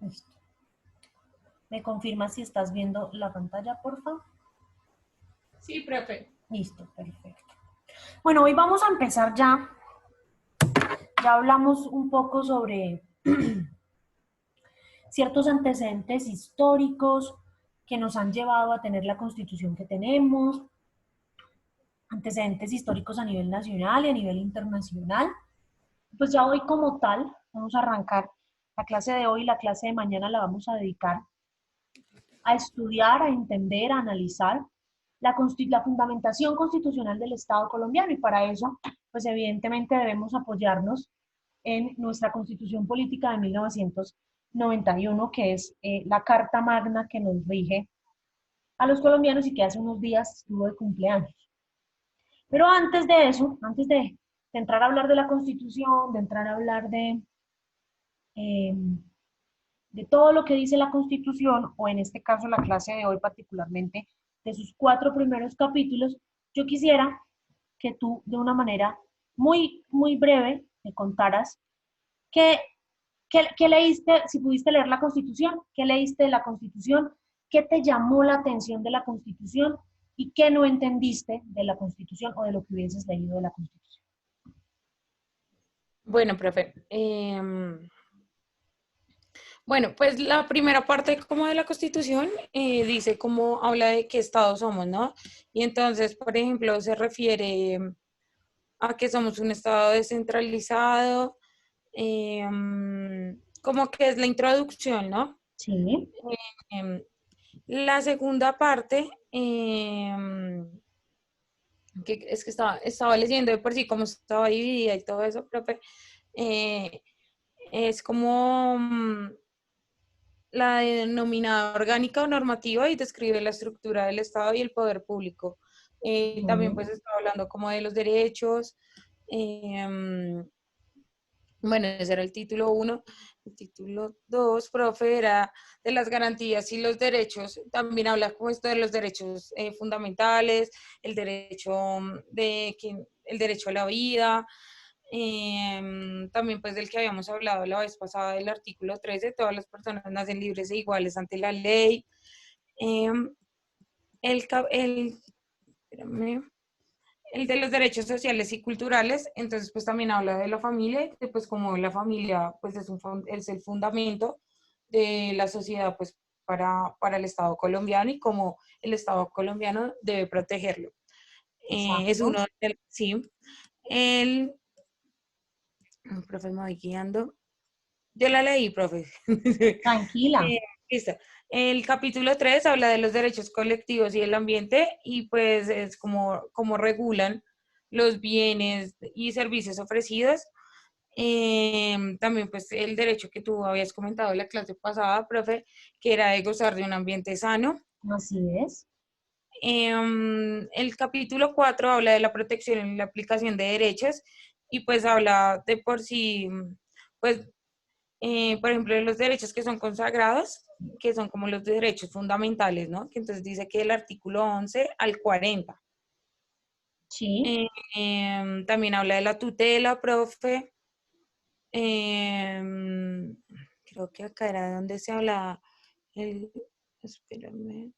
Listo. ¿Me confirmas si estás viendo la pantalla, por favor? Sí, profe. Listo, perfecto. Bueno, hoy vamos a empezar ya. Ya hablamos un poco sobre ciertos antecedentes históricos que nos han llevado a tener la constitución que tenemos, antecedentes históricos a nivel nacional y a nivel internacional. Pues ya hoy como tal, vamos a arrancar la clase de hoy, la clase de mañana la vamos a dedicar a estudiar, a entender, a analizar la fundamentación constitucional del Estado colombiano y para eso, pues evidentemente debemos apoyarnos en nuestra Constitución Política de 1991, que es la Carta Magna que nos rige a los colombianos y que hace unos días estuvo de cumpleaños. Pero antes de eso, antes de entrar a hablar de la Constitución, de entrar a hablar eh, de todo lo que dice la Constitución, o en este caso la clase de hoy particularmente, de sus 4 primeros capítulos, yo quisiera que tú de una manera muy breve me contaras qué, qué leíste, si pudiste leer la Constitución, qué leíste de la Constitución, qué te llamó la atención de la Constitución y qué no entendiste de la Constitución o de lo que hubieses leído de la Constitución. Bueno, profe. Bueno, pues la primera parte como de la Constitución dice cómo habla de qué Estado somos, ¿no? Y entonces, por ejemplo, se refiere a que somos un Estado descentralizado, como que es la introducción, ¿no? Sí. Em, la segunda parte, que es que estaba leyendo de por sí cómo estaba dividida y todo eso, profe, eh, es como la denominada orgánica o normativa y describe la estructura del Estado y el poder público. También pues estaba hablando como de los derechos. eh, bueno, ese era el título 1. El título 2, profe, era de las garantías y los derechos. También habla como esto de los derechos fundamentales, el derecho el derecho a la vida. También pues del que habíamos hablado la vez pasada, del artículo 13, todas las personas nacen libres e iguales ante la ley. Eh, el, espérame, el de los derechos sociales y culturales, entonces pues también habla de la familia, que pues como la familia pues es el fundamento de la sociedad pues para el Estado colombiano y como el Estado colombiano debe protegerlo. Es Exacto. uno del, sí, el, profe, me voy guiando. Yo la leí, profe. Tranquila. Listo. El capítulo 3 habla de los derechos colectivos y el ambiente y pues es como regulan los bienes y servicios ofrecidos. También pues el derecho que tú habías comentado en la clase pasada, profe, que era de gozar de un ambiente sano. Así es. El capítulo 4 habla de la protección y la aplicación de derechos y pues habla de por sí, pues por ejemplo, de los derechos que son consagrados, que son como los derechos fundamentales, ¿no? Que entonces dice que el artículo 11 al 40. Sí. También habla de la tutela, profe. Creo que acá era donde se habla el... Espérame.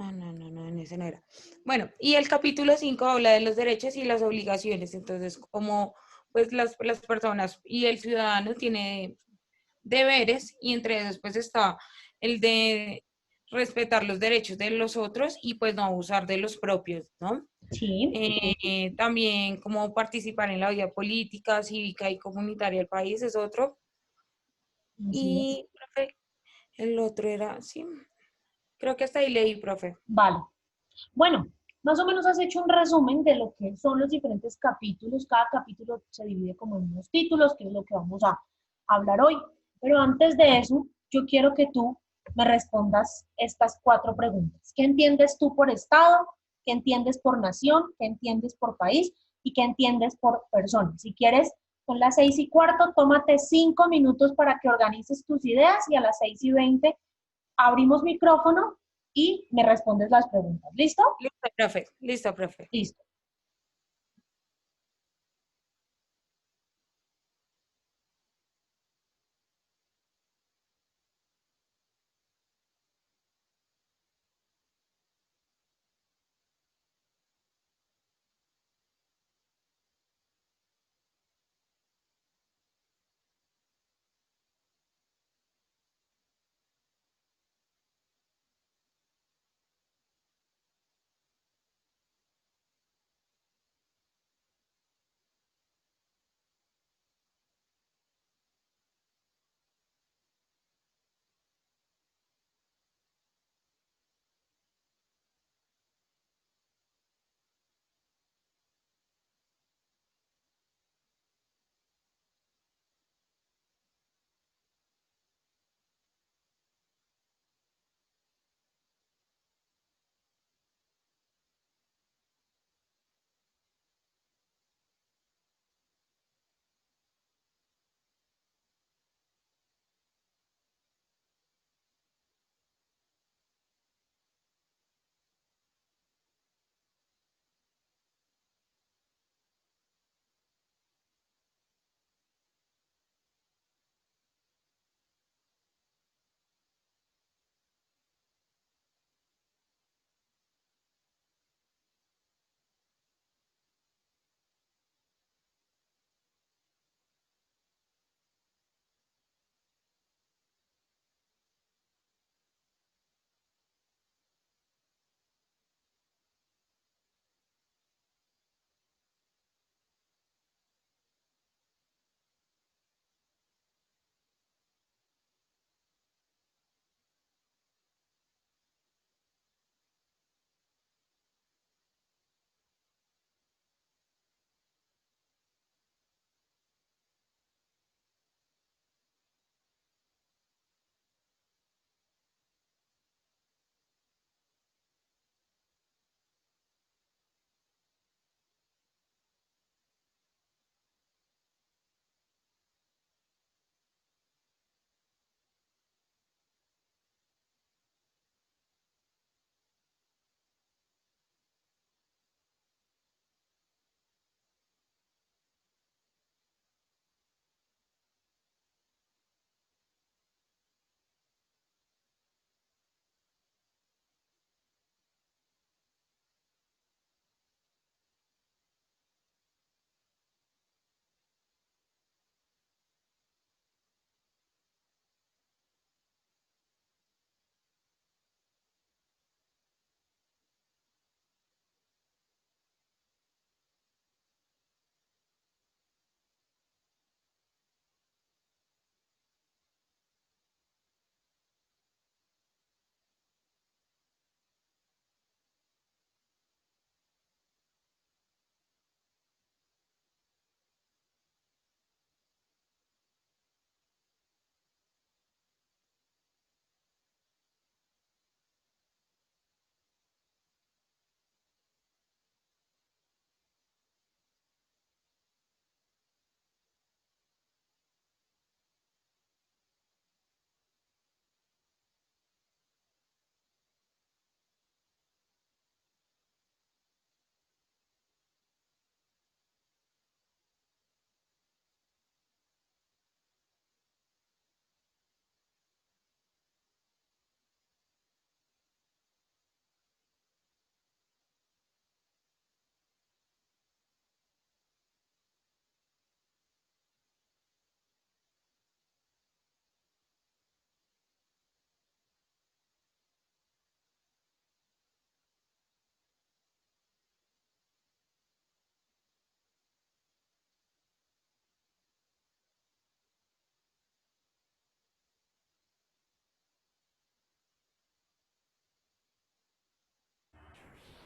Ah, no, en ese no era. Bueno, y el capítulo 5 habla de los derechos y las obligaciones. Entonces, como pues las personas y el ciudadano tiene deberes y entre esos pues está el de respetar los derechos de los otros y pues no abusar de los propios, ¿no? Sí. También como participar en la vida política, cívica y comunitaria del país es otro. Así es. Y, profe, el otro era, sí, creo que hasta ahí leí, profe. Vale. Bueno, más o menos has hecho un resumen de lo que son los diferentes capítulos. Cada capítulo se divide como en unos títulos, que es lo que vamos a hablar hoy. Pero antes de eso, yo quiero que tú me respondas estas 4 preguntas. ¿Qué entiendes tú por estado? ¿Qué entiendes por nación? ¿Qué entiendes por país? ¿Y qué entiendes por persona? Si quieres, son las 6:15, tómate 5 minutos para que organices tus ideas y a las 6:20 abrimos micrófono y me respondes las preguntas. ¿Listo? Listo, profe. Listo, profe. Listo.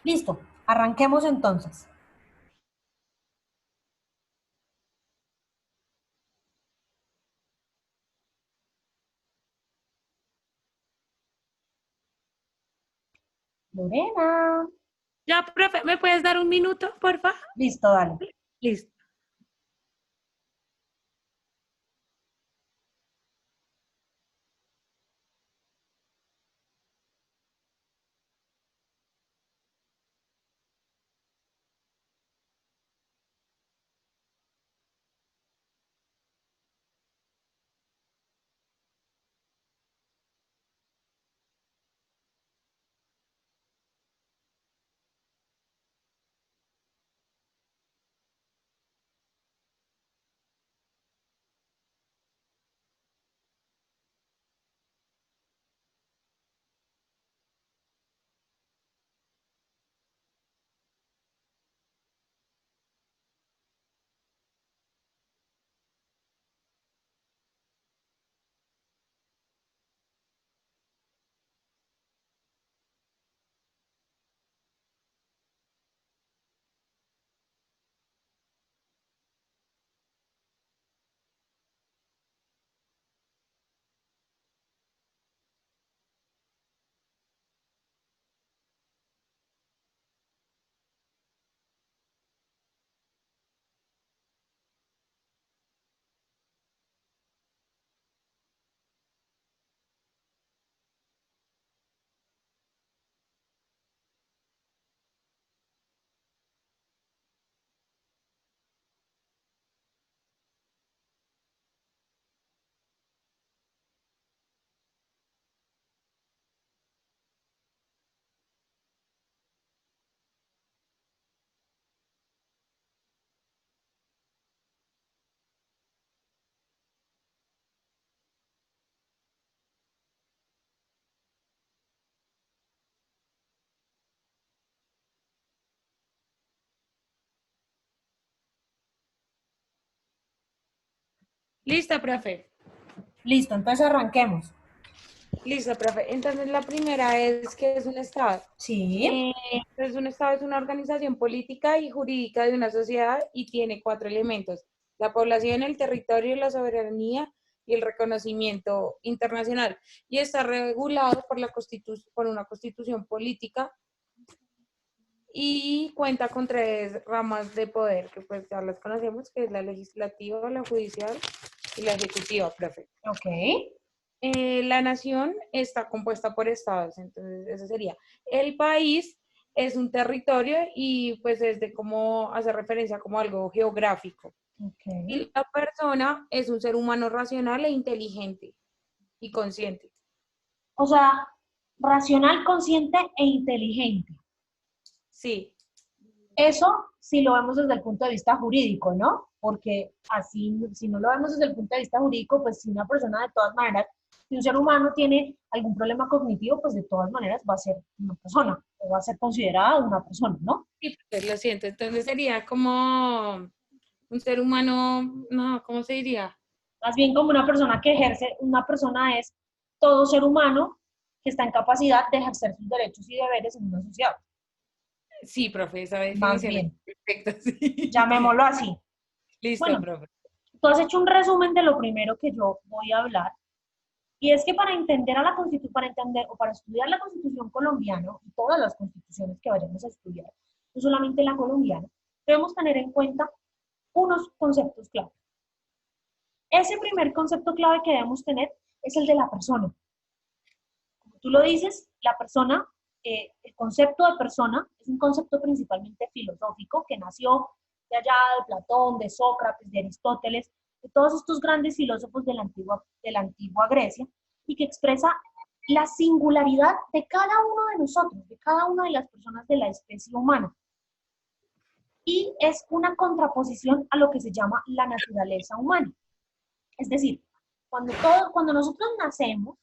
Listo, arranquemos entonces. Lorena. Ya, profe, ¿me puedes dar un minuto, porfa? Listo, dale. Listo. Listo, profe. Listo, entonces arranquemos. Listo, profe. Entonces, la primera es que es un Estado. Sí, Entonces, un Estado es una organización política y jurídica de una sociedad y tiene cuatro elementos: la población, el territorio, la soberanía y el reconocimiento internacional. Y está regulado por por una constitución política y cuenta con tres ramas de poder, que pues ya las conocemos, que es la legislativa, la judicial y la ejecutiva, profe. ok. La nación está compuesta por estados, entonces eso sería. El país es un territorio y pues es de cómo hace referencia como algo geográfico. Ok. Y la persona es un ser humano racional e inteligente y consciente. O sea, racional, consciente e inteligente. Sí, Eso si lo vemos desde el punto de vista jurídico, ¿no? Porque así, si no lo vemos desde el punto de vista jurídico, pues si una persona de todas maneras, si un ser humano tiene algún problema cognitivo, pues de todas maneras va a ser una persona o va a ser considerada una persona, ¿no? sí, pues lo siento. Entonces sería como un ser humano, no, ¿cómo se diría? Más bien como una persona que ejerce, una persona es todo ser humano que está en capacidad de ejercer sus derechos y deberes en una sociedad. Sí, profe, esa Más definición es bien, perfecta, sí. llamémoslo así. Listo, Bueno, profe. tú has hecho un resumen de lo primero que yo voy a hablar. Y es que para entender a la Constitución, para entender o para estudiar la Constitución colombiana y todas las constituciones que vayamos a estudiar, no solamente la colombiana, debemos tener en cuenta unos conceptos clave. Ese primer concepto clave que debemos tener es el de la persona. Como tú lo dices, la persona, el concepto de persona es un concepto principalmente filosófico que nació de allá de Platón, de Sócrates, de Aristóteles, de todos estos grandes filósofos de la antigua Grecia y que expresa la singularidad de cada uno de nosotros, de cada una de las personas de la especie humana. Y es una contraposición a lo que se llama la naturaleza humana. Es decir, cuando nosotros nacemos,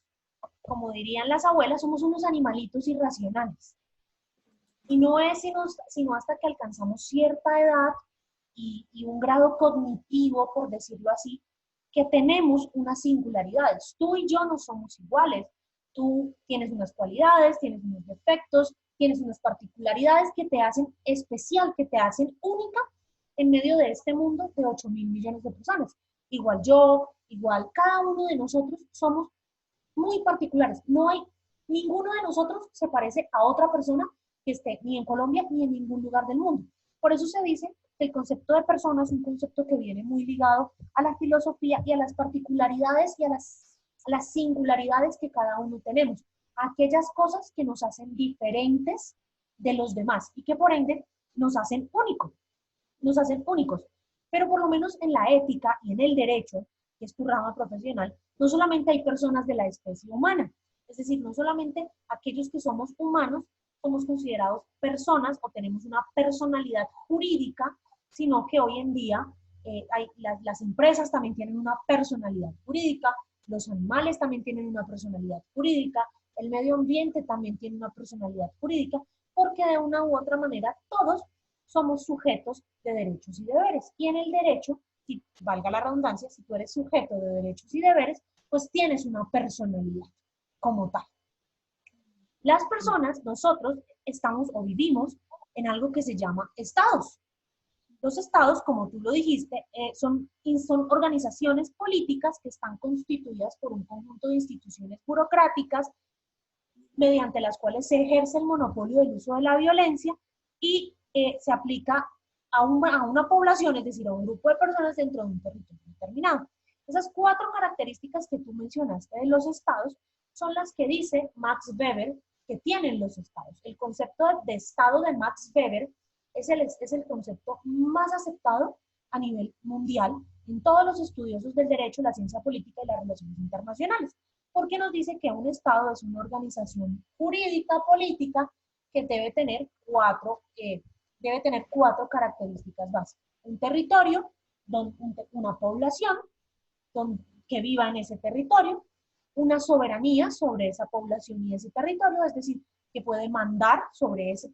como dirían las abuelas, somos unos animalitos irracionales. Y no es sino hasta que alcanzamos cierta edad y un grado cognitivo, por decirlo así, que tenemos unas singularidades. Tú y yo no somos iguales. Tú tienes unas cualidades, tienes unos defectos, tienes unas particularidades que te hacen especial, que te hacen única en medio de este mundo de 8.000 millones de personas. Igual yo, igual cada uno de nosotros somos muy particulares. No hay, ninguno de nosotros se parece a otra persona que esté ni en Colombia ni en ningún lugar del mundo. Por eso se dice que el concepto de persona es un concepto que viene muy ligado a la filosofía y a las particularidades y a las singularidades que cada uno tenemos, aquellas cosas que nos hacen diferentes de los demás y que por ende nos hacen únicos, nos hacen únicos. Pero por lo menos en la ética y en el derecho, que es tu rama profesional, no solamente hay personas de la especie humana, es decir, no solamente aquellos que somos humanos somos considerados personas o tenemos una personalidad jurídica, sino que hoy en día las empresas también tienen una personalidad jurídica, los animales también tienen una personalidad jurídica, el medio ambiente también tiene una personalidad jurídica, porque de una u otra manera todos somos sujetos de derechos y deberes. Y en el derecho, si valga la redundancia, si tú eres sujeto de derechos y deberes, pues tienes una personalidad como tal. Las personas, nosotros, estamos o vivimos en algo que se llama estados. Los estados, como tú lo dijiste, son organizaciones políticas que están constituidas por un conjunto de instituciones burocráticas mediante las cuales se ejerce el monopolio del uso de la violencia y se aplica a una población, es decir, a un grupo de personas dentro de un territorio determinado. Esas 4 características que tú mencionaste de los estados son las que dice Max Weber que tienen los estados. El concepto de estado de Max Weber es el concepto más aceptado a nivel mundial en todos los estudiosos del derecho, la ciencia política y las relaciones internacionales, porque nos dice que un estado es una organización jurídica, política, que debe tener 4 características básicas. Un territorio, una población que viva en ese territorio, una soberanía sobre esa población y ese territorio, es decir, que puede mandar sobre ese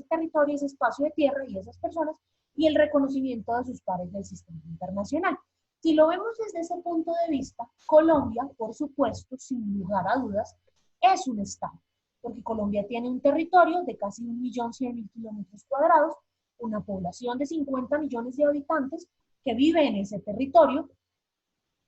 territorio, ese espacio de tierra y esas personas, y el reconocimiento de sus pares del sistema internacional. Si lo vemos desde ese punto de vista, Colombia, por supuesto, sin lugar a dudas, es un estado, porque Colombia tiene un territorio de casi 1.100.000 kilómetros cuadrados, una población de 50 millones de habitantes que vive en ese territorio,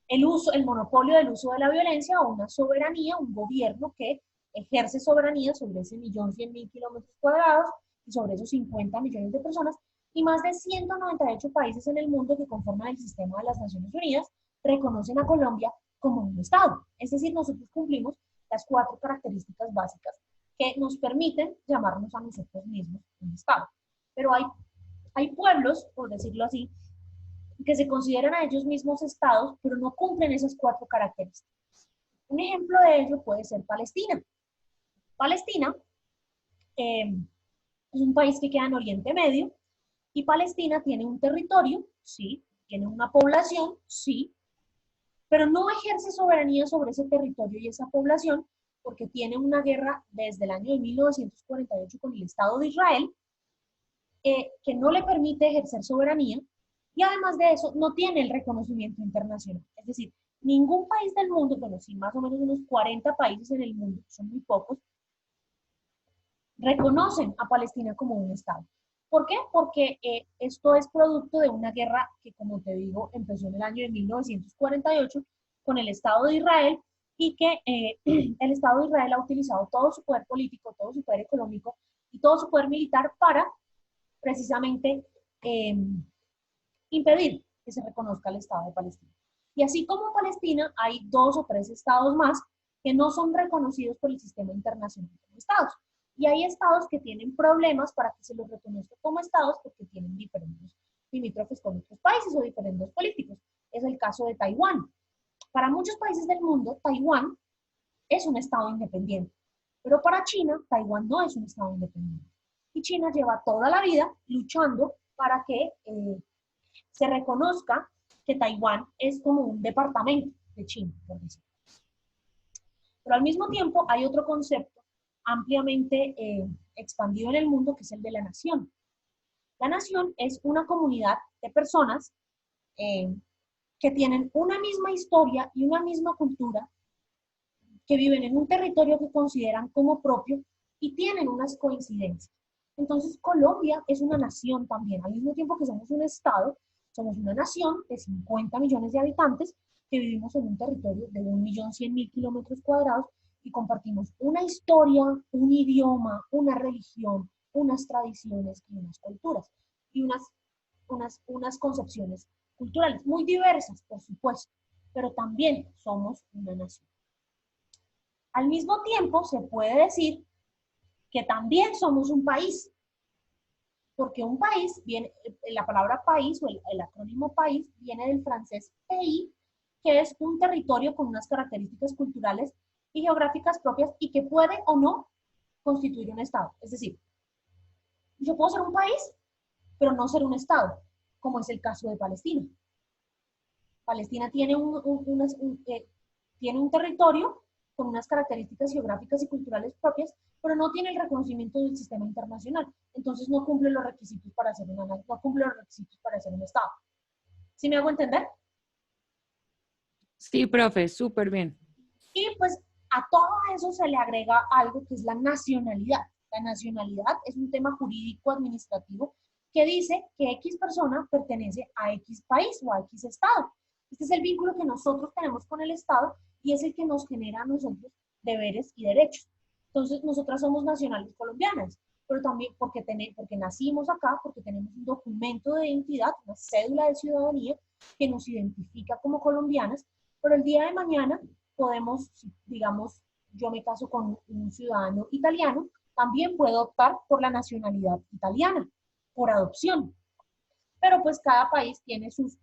el monopolio del uso de la violencia o una soberanía, un gobierno que ejerce soberanía sobre ese 1.100.000 kilómetros cuadrados y sobre esos 50 millones de personas, y más de 198 países en el mundo que conforman el sistema de las Naciones Unidas reconocen a Colombia como un Estado. Es decir, nosotros cumplimos las 4 características básicas que nos permiten llamarnos a nosotros mismos un Estado. Pero hay pueblos, por decirlo así, que se consideran a ellos mismos estados, pero no cumplen esas 4 características. Un ejemplo de ello puede ser Palestina. Palestina es un país que queda en Oriente Medio y Palestina tiene un territorio, sí, tiene una población, sí, pero no ejerce soberanía sobre ese territorio y esa población porque tiene una guerra desde el año de 1948 con el Estado de Israel que no le permite ejercer soberanía. Y además de eso, no tiene el reconocimiento internacional. Es decir, ningún país del mundo, bueno, sí, más o menos unos 40 países en el mundo, son muy pocos, reconocen a Palestina como un Estado. ¿Por qué? Porque esto es producto de una guerra que, como te digo, empezó en el año de 1948 con el Estado de Israel y que el Estado de Israel ha utilizado todo su poder político, todo su poder económico y todo su poder militar para precisamente impedir que se reconozca el Estado de Palestina. Y así como Palestina, hay 2 o 3 estados más que no son reconocidos por el sistema internacional como estados. Y hay estados que tienen problemas para que se los reconozca como estados porque tienen diferentes limítrofes con otros países o diferentes políticos. Es el caso de Taiwán. Para muchos países del mundo, Taiwán es un estado independiente. Pero para China, Taiwán no es un estado independiente. Y China lleva toda la vida luchando para que se reconozca que Taiwán es como un departamento de China, por decirlo. Pero al mismo tiempo hay otro concepto ampliamente expandido en el mundo que es el de la nación. La nación es una comunidad de personas que tienen una misma historia y una misma cultura, que viven en un territorio que consideran como propio y tienen unas coincidencias. Entonces, Colombia es una nación también, al mismo tiempo que somos un estado, somos una nación de 50 millones de habitantes que vivimos en un territorio de 1.100.000 kilómetros cuadrados y compartimos una historia, un idioma, una religión, unas tradiciones y unas culturas y unas concepciones culturales muy diversas, por supuesto, pero también somos una nación. Al mismo tiempo, se puede decir que también somos un país, porque un país viene, la palabra país o el acrónimo país viene del francés pays, que es un territorio con unas características culturales y geográficas propias y que puede o no constituir un estado. Es decir, yo puedo ser un país, pero no ser un estado, como es el caso de Palestina. Palestina tiene tiene un territorio con unas características geográficas y culturales propias, pero no tiene el reconocimiento del sistema internacional. Entonces no cumple los requisitos para ser no cumple los requisitos para ser un Estado. ¿Sí me hago entender? Sí, profe, súper bien. Y pues a todo eso se le agrega algo que es la nacionalidad. La nacionalidad es un tema jurídico administrativo que dice que X persona pertenece a X país o a X estado. Este es el vínculo que nosotros tenemos con el Estado y es el que nos genera a nosotros deberes y derechos. Entonces, nosotras somos nacionales colombianas, pero también porque nacimos acá, porque tenemos un documento de identidad, una cédula de ciudadanía que nos identifica como colombianas, pero el día de mañana podemos, digamos, yo me caso con un ciudadano italiano, también puedo optar por la nacionalidad italiana, por adopción. Pero pues cada país tiene sus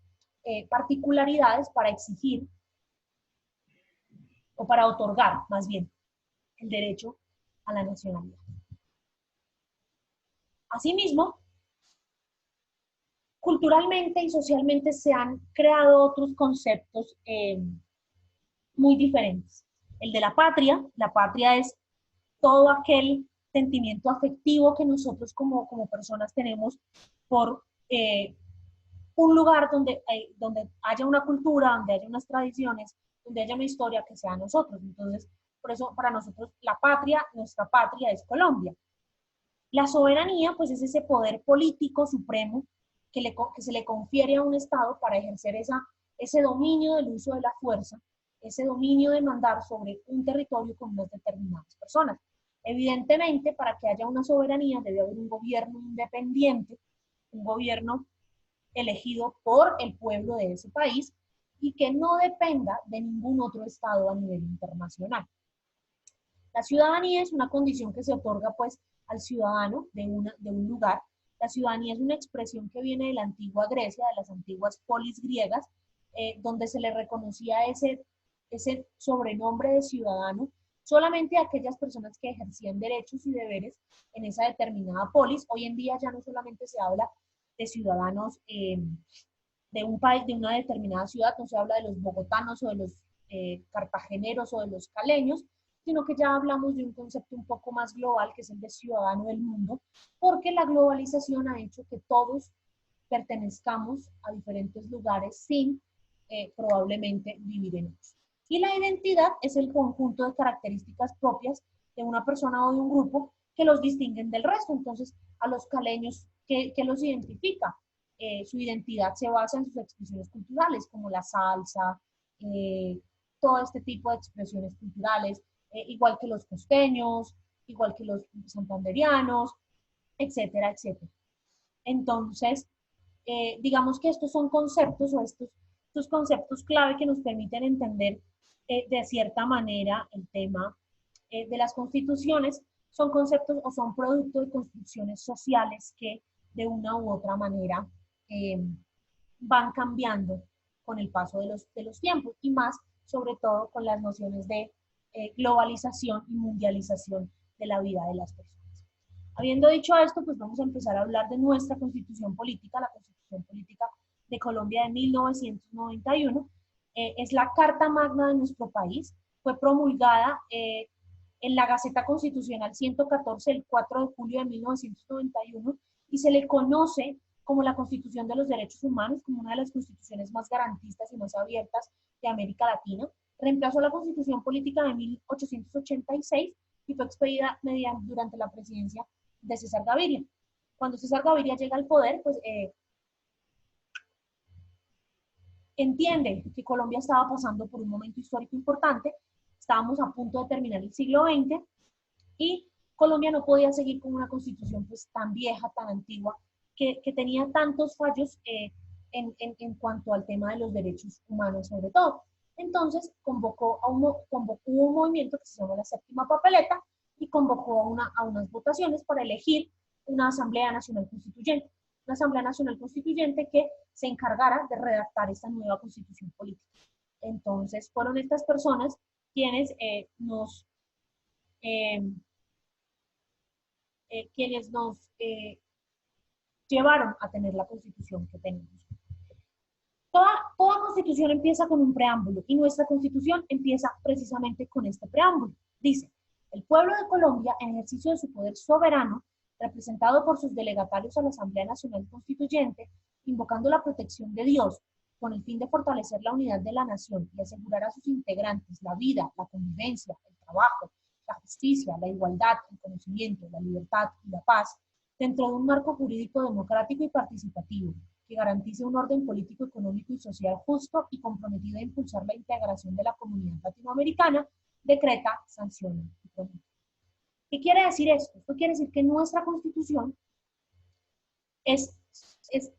particularidades para exigir o para otorgar, más bien, el derecho a la nacionalidad. Asimismo, culturalmente y socialmente se han creado otros conceptos muy diferentes. El de la patria es todo aquel sentimiento afectivo que nosotros como personas tenemos por un lugar donde haya una cultura, donde haya unas tradiciones, donde haya una historia que sea nosotros. Entonces, por eso para nosotros la patria, nuestra patria es Colombia. La soberanía, pues es ese poder político supremo que se le confiere a un Estado para ejercer ese dominio del uso de la fuerza, ese dominio de mandar sobre un territorio con unas determinadas personas. Evidentemente, para que haya una soberanía debe haber un gobierno independiente, un gobierno elegido por el pueblo de ese país y que no dependa de ningún otro Estado a nivel internacional. La ciudadanía es una condición que se otorga pues al ciudadano de un lugar. La ciudadanía es una expresión que viene de la antigua Grecia, de las antiguas polis griegas, donde se le reconocía ese sobrenombre de ciudadano solamente a aquellas personas que ejercían derechos y deberes en esa determinada polis. Hoy en día ya no solamente se habla de ciudadanos de un país, de una determinada ciudad, no se habla de los bogotanos o de los cartageneros o de los caleños, sino que ya hablamos de un concepto un poco más global, que es el de ciudadano del mundo, porque la globalización ha hecho que todos pertenezcamos a diferentes lugares sin probablemente vivir en ellos. Y la identidad es el conjunto de características propias de una persona o de un grupo que los distinguen del resto. Entonces, a los caleños, ¿qué los identifica? Su identidad se basa en sus expresiones culturales, como la salsa, todo este tipo de expresiones culturales, igual que los costeños, igual que los santanderianos, etcétera, etcétera. Entonces, digamos que estos son conceptos o estos conceptos clave que nos permiten entender de cierta manera el tema de las constituciones. Son conceptos o son producto de construcciones sociales que de una u otra manera van cambiando con el paso de los tiempos y más sobre todo con las nociones de globalización y mundialización de la vida de las personas. Habiendo dicho esto, pues vamos a empezar a hablar de nuestra constitución política, la constitución política de Colombia de 1991. Es la carta magna de nuestro país, fue promulgada en la Gaceta Constitucional 114 el 4 de julio de 1991 y se le conoce como la Constitución de los Derechos Humanos, como una de las constituciones más garantistas y más abiertas de América Latina. Reemplazó la Constitución Política de 1886 y fue expedida durante la presidencia de César Gaviria. Cuando César Gaviria llega al poder, pues entiende que Colombia estaba pasando por un momento histórico importante, estábamos a punto de terminar el siglo XX y Colombia no podía seguir con una constitución pues tan vieja, tan antigua, que tenía tantos fallos en cuanto al tema de los derechos humanos sobre todo. Entonces convocó un movimiento que se llama la Séptima Papeleta y convocó a unas votaciones para elegir una Asamblea Nacional Constituyente. Una Asamblea Nacional Constituyente que se encargara de redactar esta nueva constitución política. Entonces fueron estas personas quienes nos llevaron a tener la constitución que tenemos. Toda constitución empieza con un preámbulo y nuestra constitución empieza precisamente con este preámbulo. Dice, el pueblo de Colombia, en ejercicio de su poder soberano, representado por sus delegatarios a la Asamblea Nacional Constituyente, invocando la protección de Dios, con el fin de fortalecer la unidad de la nación y asegurar a sus integrantes la vida, la convivencia, el trabajo, la justicia, la igualdad, el conocimiento, la libertad y la paz, dentro de un marco jurídico democrático y participativo, que garantice un orden político, económico y social justo y comprometido a impulsar la integración de la comunidad latinoamericana, decreta, sanciona y promulga. ¿Qué quiere decir esto? Esto quiere decir que nuestra Constitución es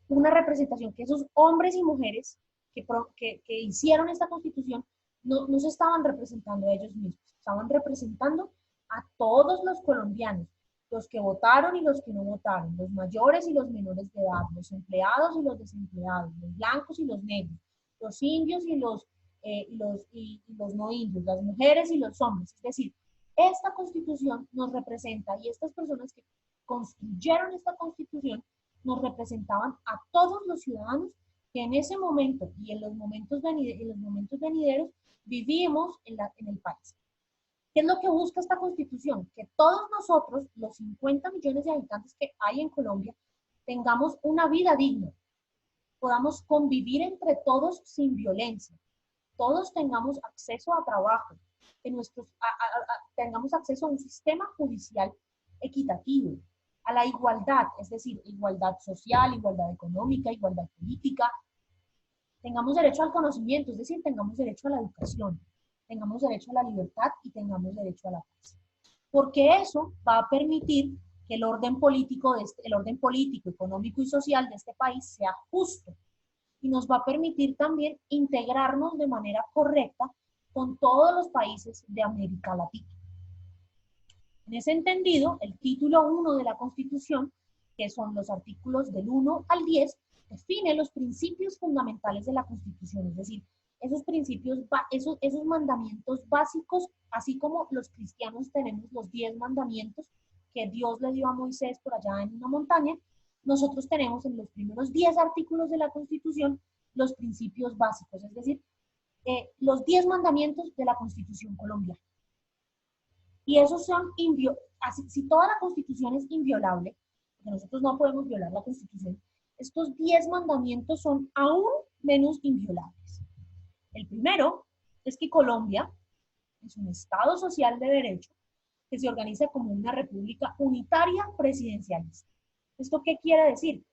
una representación, que esos hombres y mujeres que hicieron esta Constitución no se estaban representando a ellos mismos, estaban representando a todos los colombianos, los que votaron y los que no votaron, los mayores y los menores de edad, los empleados y los desempleados, los blancos y los negros, los indios y los no indios, las mujeres y los hombres. Es decir, esta Constitución nos representa y estas personas que construyeron esta Constitución nos representaban a todos los ciudadanos que en ese momento y en los momentos venideros vivimos en el país. ¿Qué es lo que busca esta Constitución? Que todos nosotros, los 50 millones de habitantes que hay en Colombia, tengamos una vida digna, podamos convivir entre todos sin violencia, todos tengamos acceso a trabajo, que tengamos acceso a un sistema judicial equitativo, a la igualdad, es decir, igualdad social, igualdad económica, igualdad política, tengamos derecho al conocimiento, es decir, tengamos derecho a la educación, tengamos derecho a la libertad y tengamos derecho a la paz. Porque eso va a permitir que el orden político, económico y social de este país sea justo y nos va a permitir también integrarnos de manera correcta con todos los países de América Latina. En ese entendido, el título 1 de la Constitución, que son los artículos del 1 al 10, define los principios fundamentales de la Constitución, es decir, esos principios, esos mandamientos básicos, así como los cristianos tenemos los 10 mandamientos que Dios le dio a Moisés por allá en una montaña, nosotros tenemos en los primeros 10 artículos de la Constitución los principios básicos, es decir, los 10 mandamientos de la Constitución colombiana. Y esos son si toda la Constitución es inviolable, porque nosotros no podemos violar la Constitución, estos 10 mandamientos son aún menos inviolables. El primero es que Colombia es un Estado social de derecho que se organiza como una república unitaria presidencialista. ¿Esto qué quiere decir?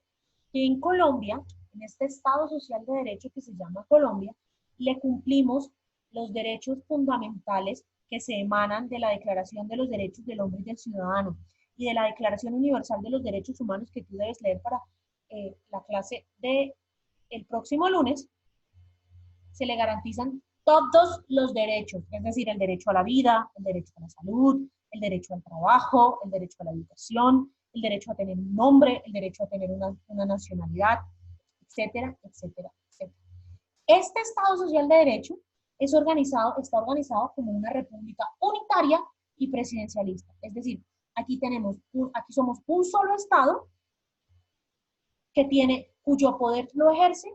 Que en Colombia, en este Estado social de derecho que se llama Colombia, le cumplimos los derechos fundamentales que se emanan de la Declaración de los Derechos del Hombre y del Ciudadano y de la Declaración Universal de los Derechos Humanos que tú debes leer para la clase del próximo lunes. Se le garantizan todos los derechos, es decir, el derecho a la vida, el derecho a la salud, el derecho al trabajo, el derecho a la educación, el derecho a tener un nombre, el derecho a tener una nacionalidad, etcétera, etcétera, etcétera. Este Estado Social de Derecho está organizado como una república unitaria y presidencialista. Es decir, aquí somos un solo Estado cuyo poder lo ejerce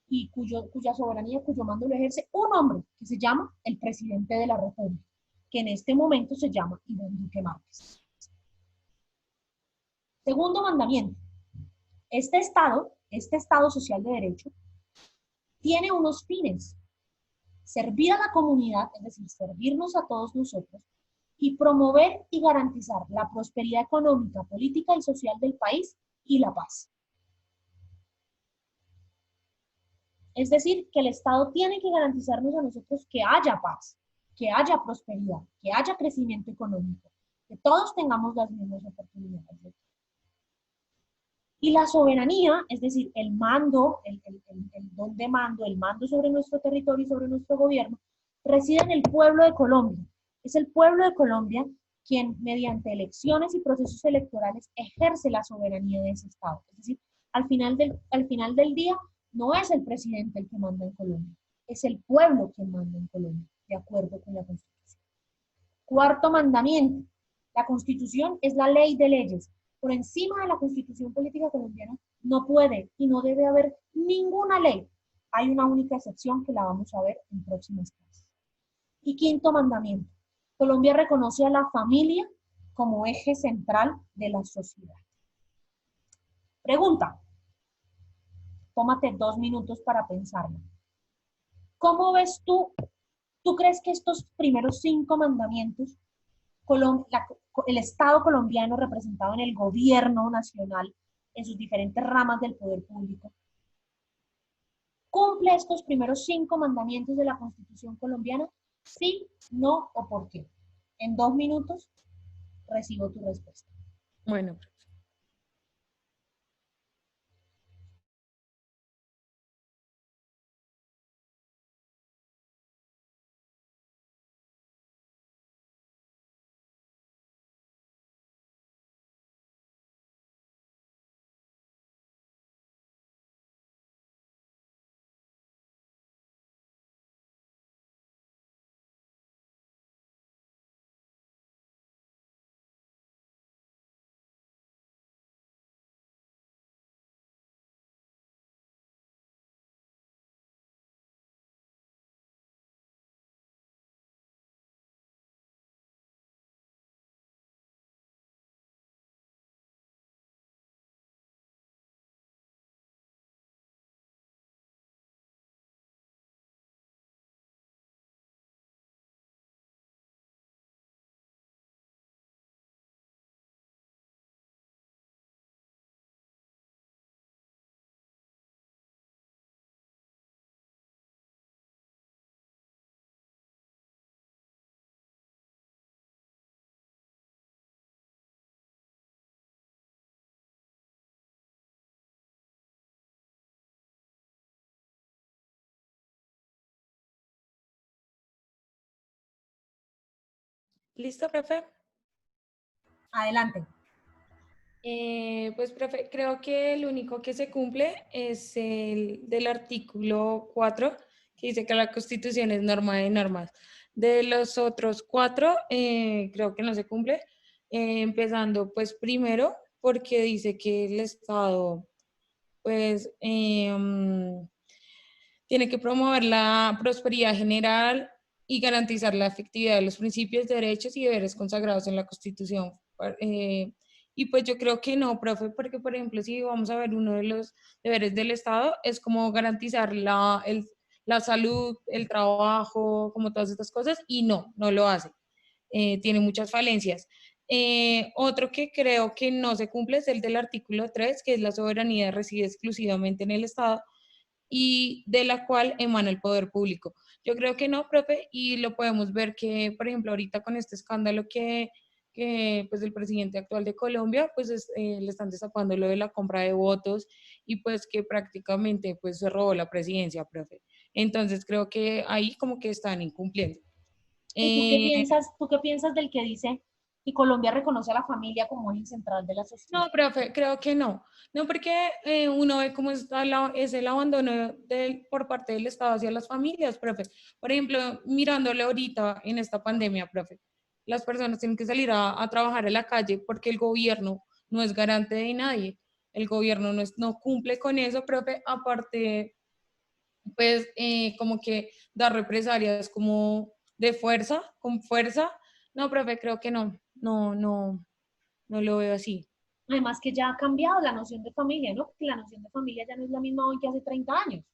y cuya soberanía, cuyo mando lo ejerce un hombre que se llama el presidente de la República, que en este momento se llama Iván Duque Márquez. Segundo mandamiento. Este Estado Social de Derecho, tiene unos fines: servir a la comunidad, es decir, servirnos a todos nosotros, y promover y garantizar la prosperidad económica, política y social del país y la paz. Es decir, que el Estado tiene que garantizarnos a nosotros que haya paz, que haya prosperidad, que haya crecimiento económico, que todos tengamos las mismas oportunidades. Y la soberanía, es decir, el mando, el don de mando, el mando sobre nuestro territorio y sobre nuestro gobierno, reside en el pueblo de Colombia. Es el pueblo de Colombia quien, mediante elecciones y procesos electorales, ejerce la soberanía de ese Estado. Es decir, al final del día, no es el presidente el que manda en Colombia, es el pueblo quien manda en Colombia, de acuerdo con la Constitución. Cuarto mandamiento, la Constitución es la ley de leyes. Por encima de la Constitución política colombiana no puede y no debe haber ninguna ley. Hay una única excepción que la vamos a ver en próximas clases. Y quinto mandamiento, Colombia reconoce a la familia como eje central de la sociedad. Pregunta, tómate 2 minutos para pensarlo. ¿Cómo ves tú? ¿Tú crees que estos primeros 5 mandamientos, el Estado colombiano representado en el gobierno nacional, en sus diferentes ramas del poder público, cumple estos primeros 5 mandamientos de la Constitución colombiana? ¿Sí, no o por qué? En 2 minutos recibo tu respuesta. Bueno, ¿listo, profe? Adelante. Pues, profe, creo que el único que se cumple es el del artículo 4, que dice que la Constitución es norma de normas. De los otros 4, creo que no se cumple, empezando pues primero porque dice que el Estado pues tiene que promover la prosperidad general y garantizar la efectividad de los principios, derechos y deberes consagrados en la Constitución. Y pues yo creo que no, profe, porque por ejemplo, si vamos a ver uno de los deberes del Estado, es como garantizar la salud, el trabajo, como todas estas cosas, y no lo hace. Tiene muchas falencias. Otro que creo que no se cumple es el del artículo 3, que es la soberanía reside exclusivamente en el Estado y de la cual emana el poder público. Yo creo que no, profe, y lo podemos ver que, por ejemplo, ahorita con este escándalo que pues el presidente actual de Colombia, pues le están destapando lo de la compra de votos y pues que prácticamente pues se robó la presidencia, profe. Entonces creo que ahí como que están incumpliendo. ¿Y Eh, tú qué piensas del que dice que Colombia reconoce a la familia como eje central de la sociedad? No, profe, creo que no. No, porque uno ve cómo está es el abandono por parte del Estado hacia las familias, profe. Por ejemplo, mirándole ahorita en esta pandemia, profe, las personas tienen que salir a trabajar a la calle porque el gobierno no es garante de nadie. El gobierno no cumple con eso, profe. Aparte, pues como que da represalias como de fuerza, con fuerza. No, profe, creo que no lo veo así. Además que ya ha cambiado la noción de familia, ¿no? Porque la noción de familia ya no es la misma hoy que hace 30 años.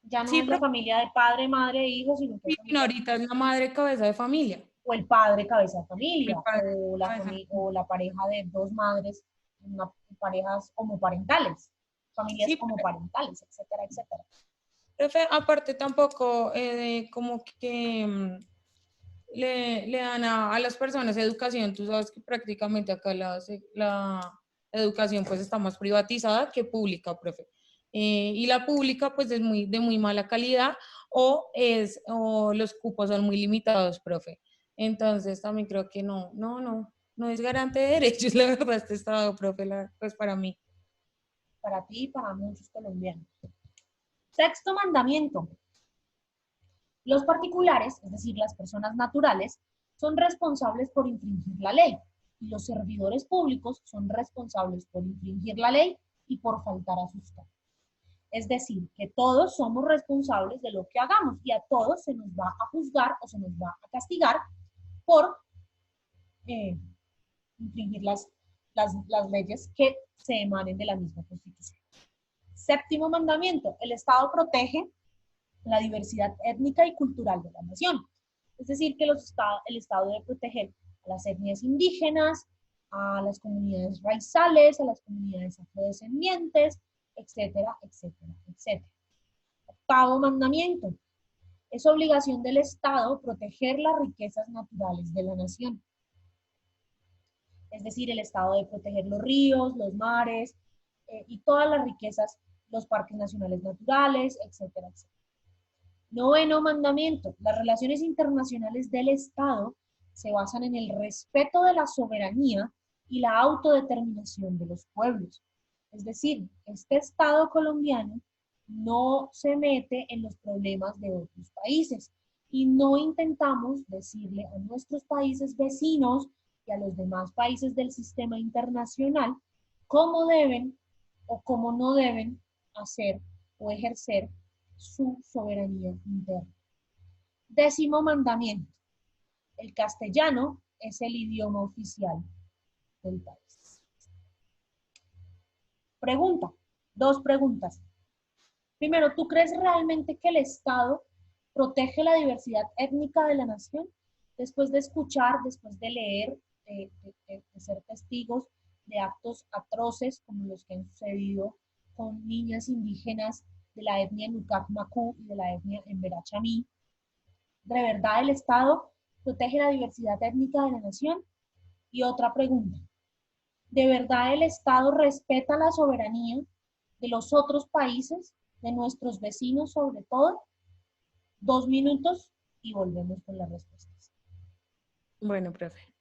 Ya no Sí, es la profe. familia de padre, madre e hijos, sino que hay Sí, no, familia. ahorita es la madre cabeza de familia. o el padre cabeza de el familia, padre cabeza. o la pareja de dos madres, parejas homoparentales, familias Sí, homoparentales, etcétera, etcétera. profe, aparte tampoco como que le dan a las personas educación. Tú sabes que prácticamente acá la educación pues está más privatizada que pública, profe. Y la pública pues es de muy mala calidad o los cupos son muy limitados, profe. Entonces también creo que no es garante de derechos, la verdad, este estado, profe, pues para mí. Para ti y para muchos colombianos. Sexto mandamiento. Los particulares, es decir, las personas naturales, son responsables por infringir la ley y los servidores públicos son responsables por infringir la ley y por faltar a sus cargos. Es decir, que todos somos responsables de lo que hagamos y a todos se nos va a juzgar o se nos va a castigar por eh, infringir las leyes que se emanen de la misma Constitución. Séptimo mandamiento, el Estado protege la diversidad étnica y cultural de la nación. Es decir, que el Estado debe proteger a las etnias indígenas, a las comunidades raizales, a las comunidades afrodescendientes, etcétera, etcétera, etcétera. Octavo mandamiento. Es obligación del Estado proteger las riquezas naturales de la nación. Es decir, el Estado debe proteger los ríos, los mares y todas las riquezas, los parques nacionales naturales, etcétera, etcétera. Noveno mandamiento. Las relaciones internacionales del Estado se basan en el respeto de la soberanía y la autodeterminación de los pueblos. Es decir, este Estado colombiano no se mete en los problemas de otros países y no intentamos decirle a nuestros países vecinos y a los demás países del sistema internacional cómo deben o cómo no deben hacer o ejercer su soberanía interna. Décimo mandamiento. El castellano es el idioma oficial del país. Pregunta. Dos preguntas. Primero, ¿tú crees realmente que el Estado protege la diversidad étnica de la nación? Después de escuchar, después de leer, de ser testigos de actos atroces como los que han sucedido con niñas indígenas de la etnia Nucac Macú y de la etnia Emberá Chamí, ¿de verdad el Estado protege la diversidad étnica de la nación? Y otra pregunta, ¿de verdad el Estado respeta la soberanía de los otros países, de nuestros vecinos sobre todo? 2 minutos y volvemos con las respuestas. Bueno, profe.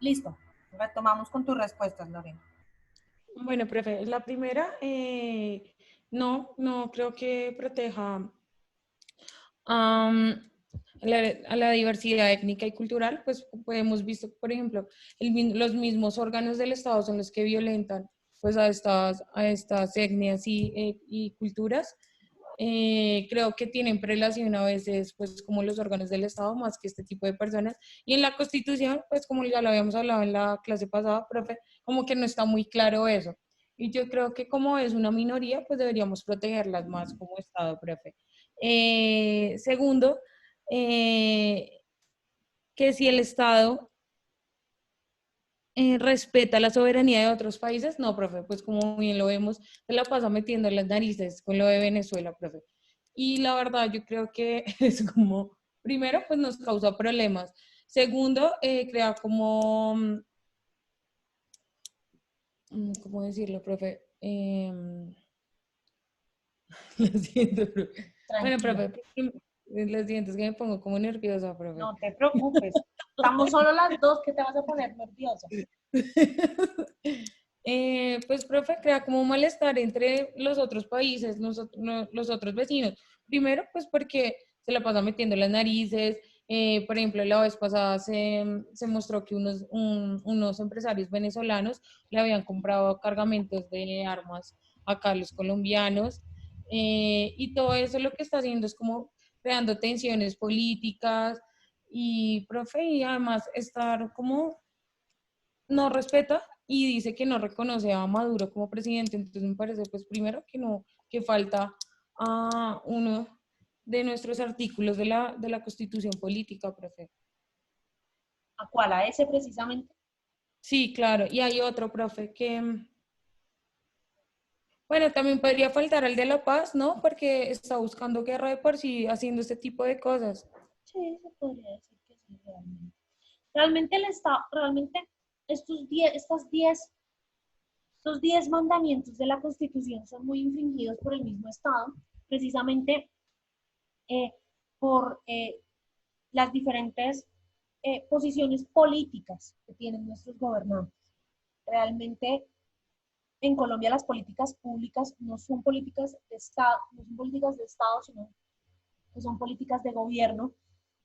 Listo. Retomamos con tus respuestas, Lorena. Bueno, profe, la primera, no creo que proteja am, a la diversidad étnica y cultural, pues hemos visto, por ejemplo, los mismos órganos del Estado son los que violentan pues a estas etnias y culturas. Creo que tienen prelación a veces pues como los órganos del Estado más que este tipo de personas. Y en la Constitución, pues como ya lo habíamos hablado en la clase pasada, profe, como que no está muy claro eso. Y yo creo que como es una minoría, pues deberíamos protegerlas más como Estado, profe. Segundo, eh, que si el Estado respeta la soberanía de otros países, no, profe, pues como bien lo vemos, se la pasa metiendo en las narices con lo de Venezuela, profe. Y la verdad, yo creo que es como, primero, pues nos causa problemas. Segundo, crea como, ¿cómo decirlo, profe? Lo siento, profe. Bueno, Tranquila, profe, lo siento, es que me pongo como nerviosa, profe. no te preocupes. Estamos solo las dos que te vas a poner nerviosa. Pues, profe, crea como un malestar entre los otros países, los otros vecinos. Primero, pues porque se la pasa metiendo las narices. Por ejemplo, la vez pasada se mostró que unos empresarios venezolanos le habían comprado cargamentos de armas acá a los colombianos. Y todo eso lo que está haciendo es como creando tensiones políticas y, profe, y además estar como no respeta y dice que no reconoce a Maduro como presidente. Entonces me parece, pues primero que no, que falta a uno de nuestros artículos de la Constitución Política, profe. ¿A cuál? ¿A ese precisamente? Sí, claro. Y hay otro, profe, que, bueno, también podría faltar el de la paz, ¿no? Porque está buscando guerra de por sí, haciendo este tipo de cosas. Sí, se podría decir que sí, realmente. Realmente el Estado, realmente estos 10 mandamientos de la Constitución son muy infringidos por el mismo Estado, precisamente eh, por las diferentes posiciones políticas que tienen nuestros gobernantes. Realmente en Colombia las políticas públicas no son políticas de Estado, no son políticas de Estado, sino que son políticas de gobierno.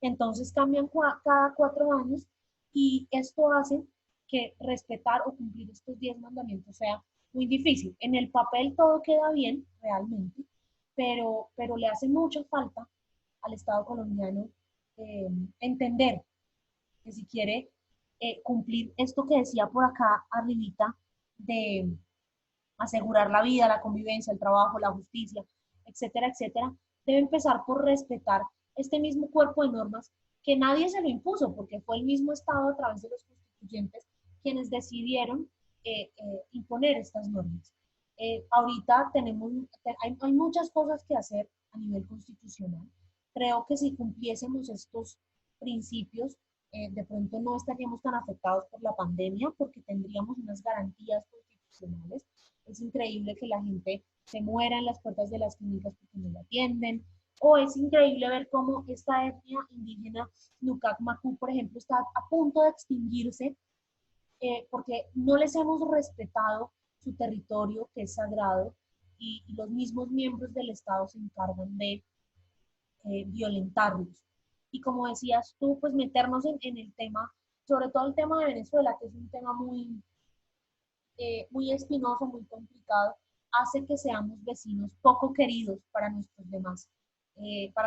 Entonces cambian cada 4 años y esto hace que respetar o cumplir estos 10 mandamientos sea muy difícil. En el papel todo queda bien, realmente, pero le hace mucha falta al Estado colombiano entender que si quiere cumplir esto que decía por acá arribita de asegurar la vida, la convivencia, el trabajo, la justicia, etcétera, etcétera, debe empezar por respetar este mismo cuerpo de normas que nadie se lo impuso, porque fue el mismo Estado a través de los constituyentes quienes decidieron imponer estas normas. Ahorita hay muchas cosas que hacer a nivel constitucional. Creo que si cumpliésemos estos principios, de pronto no estaríamos tan afectados por la pandemia porque tendríamos unas garantías constitucionales. Es increíble que la gente se muera en las puertas de las clínicas porque no la atienden. O es increíble ver cómo esta etnia indígena Nucac Macú, por ejemplo, está a punto de extinguirse porque no les hemos respetado su territorio, que es sagrado, y los mismos miembros del Estado se encargan de violentarlos. Y como decías tú, pues meternos en el tema, sobre todo el tema de Venezuela, que es un tema muy espinoso, muy complicado, hace que seamos vecinos poco queridos para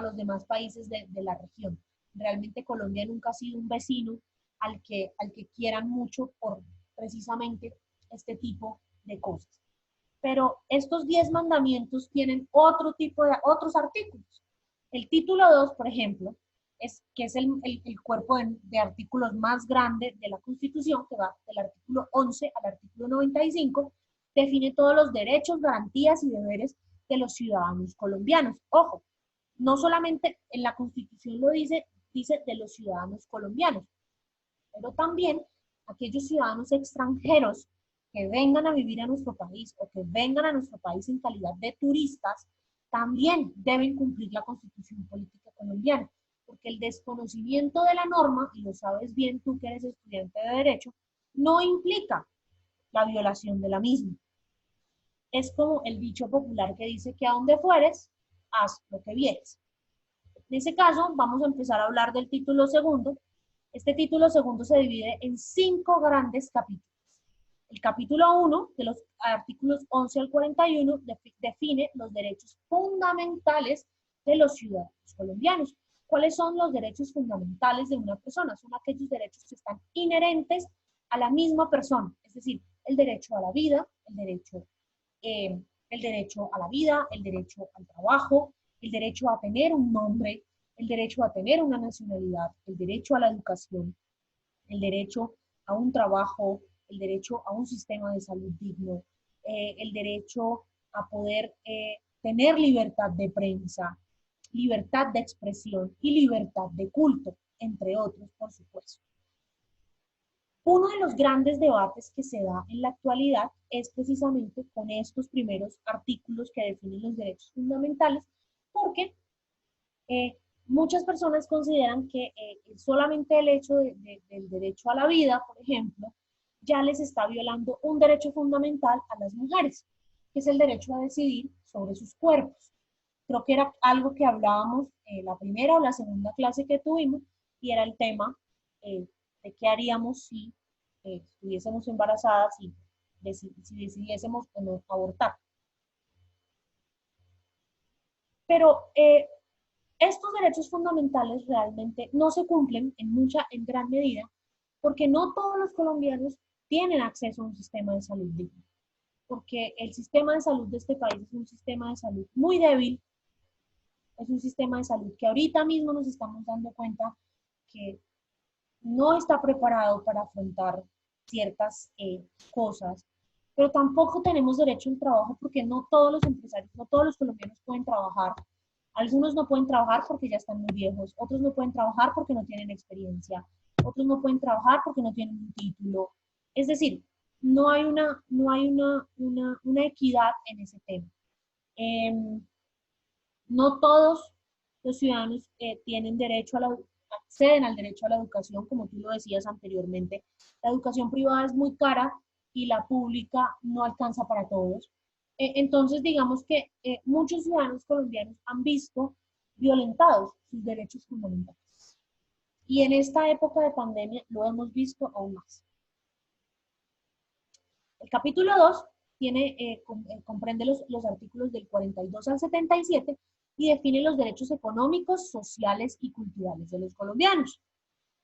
los demás países de la región. Realmente Colombia nunca ha sido un vecino al que quieran mucho por precisamente este tipo de cosas. Pero estos 10 mandamientos tienen otros artículos. El título 2, por ejemplo, que es el cuerpo de artículos más grande de la Constitución, que va del artículo 11 al artículo 95, define todos los derechos, garantías y deberes de los ciudadanos colombianos. Ojo, no solamente en la Constitución lo dice de los ciudadanos colombianos, pero también aquellos ciudadanos extranjeros que vengan a vivir a nuestro país o que vengan a nuestro país en calidad de turistas, también deben cumplir la Constitución Política Colombiana, porque el desconocimiento de la norma, y lo sabes bien tú que eres estudiante de Derecho, no implica la violación de la misma. Es como el dicho popular que dice que a donde fueres, haz lo que vieres. En ese caso, vamos a empezar a hablar del título segundo. Este título segundo se divide en 5 grandes capítulos. El capítulo 1, de los artículos 11 al 41, define los derechos fundamentales de los ciudadanos colombianos. ¿Cuáles son los derechos fundamentales de una persona? Son aquellos derechos que están inherentes a la misma persona, es decir, el derecho a la vida, el derecho a la vida, el derecho al trabajo, el derecho a tener un nombre, el derecho a tener una nacionalidad, el derecho a la educación, el derecho a un trabajo, el derecho a un sistema de salud digno, el derecho a poder tener libertad de prensa, libertad de expresión y libertad de culto, entre otros, por supuesto. Uno de los grandes debates que se da en la actualidad es precisamente con estos primeros artículos que definen los derechos fundamentales, porque muchas personas consideran que solamente el hecho del derecho a la vida, por ejemplo, ya les está violando un derecho fundamental a las mujeres, que es el derecho a decidir sobre sus cuerpos. Creo que era algo que hablábamos la primera o la segunda clase que tuvimos, y era el tema de qué haríamos si estuviésemos embarazadas y si decidiésemos o no abortar. Pero estos derechos fundamentales realmente no se cumplen en gran medida, porque no todos los colombianos tienen acceso a un sistema de salud digno, porque el sistema de salud de este país es un sistema de salud muy débil, es un sistema de salud que ahorita mismo nos estamos dando cuenta que no está preparado para afrontar ciertas cosas, pero tampoco tenemos derecho al trabajo porque no todos los empresarios, no todos los colombianos pueden trabajar. Algunos no pueden trabajar porque ya están muy viejos, otros no pueden trabajar porque no tienen experiencia, otros no pueden trabajar porque no tienen un título. Es decir, no hay una equidad en ese tema. Eh, no todos los ciudadanos acceden al derecho a la educación, como tú lo decías anteriormente. La educación privada es muy cara y la pública no alcanza para todos. Entonces, digamos que muchos ciudadanos colombianos han visto violentados sus derechos fundamentales. Y en esta época de pandemia lo hemos visto aún más. El capítulo 2 comprende los artículos del 42 al 77 y define los derechos económicos, sociales y culturales de los colombianos.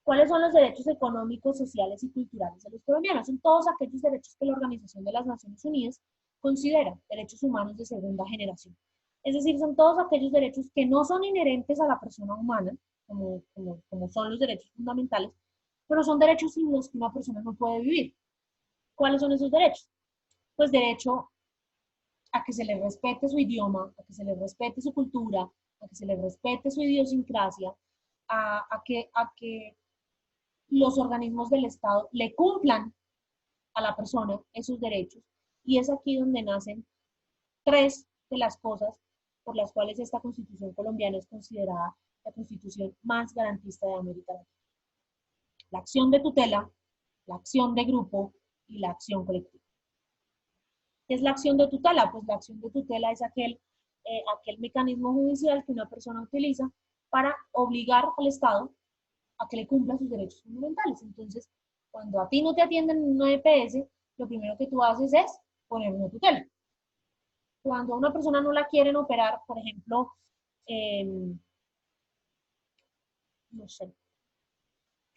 ¿Cuáles son los derechos económicos, sociales y culturales de los colombianos? Son todos aquellos derechos que la Organización de las Naciones Unidas considera derechos humanos de segunda generación. Es decir, son todos aquellos derechos que no son inherentes a la persona humana, como son los derechos fundamentales, pero son derechos sin los que una persona no puede vivir. ¿Cuáles son esos derechos? Pues derecho a que se le respete su idioma, a que se le respete su cultura, a que se le respete su idiosincrasia, a que los organismos del Estado le cumplan a la persona esos derechos. Y es aquí donde nacen 3 de las cosas por las cuales esta Constitución colombiana es considerada la Constitución más garantista de América Latina. La acción de tutela, la acción de grupo y la acción colectiva. ¿Qué es la acción de tutela? Pues la acción de tutela es aquel mecanismo judicial que una persona utiliza para obligar al Estado a que le cumpla sus derechos fundamentales. Entonces, cuando a ti no te atienden en una EPS, lo primero que tú haces es poner una tutela. Cuando a una persona no la quieren operar, por ejemplo, no sé,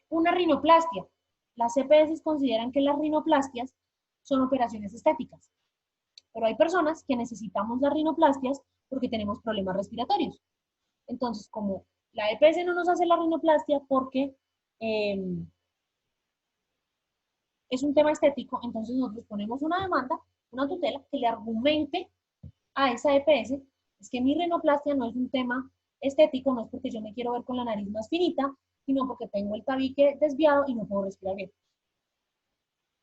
una rinoplastia. Las EPS consideran que las rinoplastias son operaciones estéticas. Pero hay personas que necesitamos las rinoplastias porque tenemos problemas respiratorios. Entonces, como la EPS no nos hace la rinoplastia porque es un tema estético, entonces nosotros ponemos una demanda, una tutela, que le argumente a esa EPS, es que mi rinoplastia no es un tema estético, no es porque yo me quiero ver con la nariz más finita, sino porque tengo el tabique desviado y no puedo respirar bien.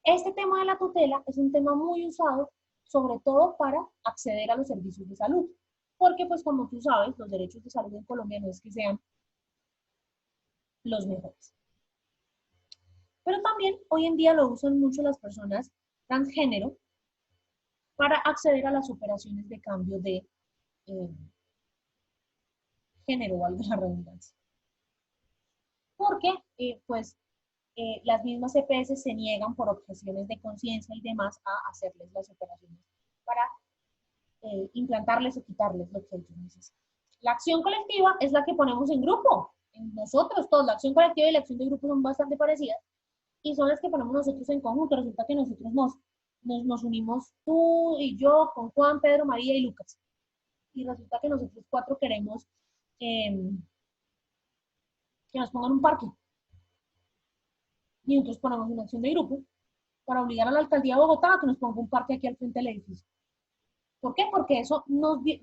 Este tema de la tutela es un tema muy usado, sobre todo para acceder a los servicios de salud, porque pues como tú sabes, los derechos de salud en Colombia no es que sean los mejores. Pero también hoy en día lo usan mucho las personas transgénero para acceder a las operaciones de cambio de eh, género, valga la redundancia. Porque, pues, las mismas EPS se niegan por objeciones de conciencia y demás a hacerles las operaciones para implantarles o quitarles lo que ellos necesitan. La acción colectiva es la que ponemos en grupo, en nosotros todos. La acción colectiva y la acción de grupo son bastante parecidas y son las que ponemos nosotros en conjunto. Resulta que nosotros nos unimos tú y yo con Juan, Pedro, María y Lucas. Y resulta que nosotros cuatro queremos eh, que nos pongan un parque. Y nosotros ponemos una acción de grupo para obligar a la alcaldía de Bogotá a que nos ponga un parque aquí al frente del edificio. ¿Por qué? Porque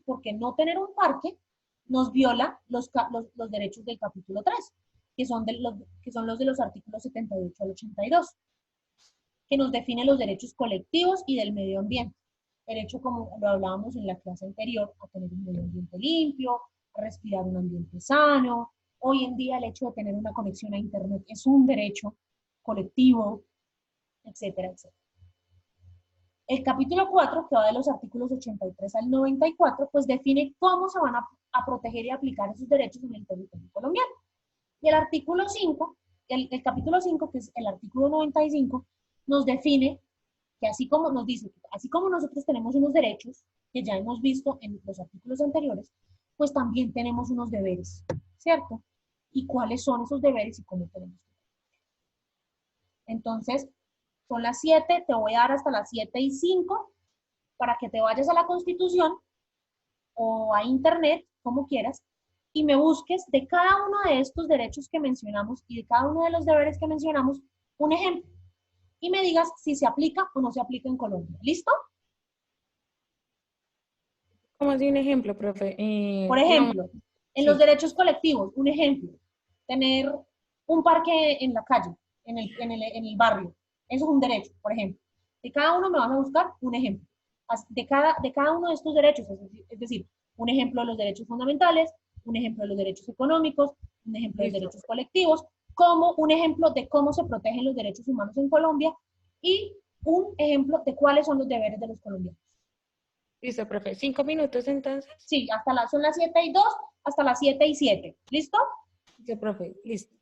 porque no tener un parque nos viola los derechos del capítulo 3, que son los de los artículos 78 al 82, que nos define los derechos colectivos y del medio ambiente. Derecho, como lo hablábamos en la clase anterior, a tener un medio ambiente limpio, a respirar un ambiente sano. Hoy en día el hecho de tener una conexión a Internet es un derecho colectivo, etcétera, etcétera. El capítulo 4, que va de los artículos 83 al 94, pues define cómo se van a proteger y aplicar esos derechos en el territorio colombiano. Y el artículo 5, el capítulo 5, que es el artículo 95, nos define que así como nos dice, así como nosotros tenemos unos derechos, que ya hemos visto en los artículos anteriores, pues también tenemos unos deberes, ¿cierto? ¿Y cuáles son esos deberes y cómo tenemos que? Entonces, son las 7, te voy a dar hasta las 7:05 para que te vayas a la Constitución o a Internet, como quieras, y me busques de cada uno de estos derechos que mencionamos y de cada uno de los deberes que mencionamos un ejemplo. Y me digas si se aplica o no se aplica en Colombia. ¿Listo? ¿Cómo así un ejemplo, profe? Por Digamos, ejemplo, en los sí. derechos colectivos, un ejemplo, tener un parque en la calle, en el barrio. Eso es un derecho, por ejemplo. De cada uno me vas a buscar un ejemplo. De cada uno de estos derechos, es decir, un ejemplo de los derechos fundamentales, un ejemplo de los derechos económicos, un ejemplo de los Listo. derechos colectivos, como un ejemplo de cómo se protegen los derechos humanos en Colombia y un ejemplo de cuáles son los deberes de los colombianos. Listo, profe. 5 minutos entonces. Sí, son las 7:02 hasta las 7:07. ¿Listo? Listo, profe. Listo.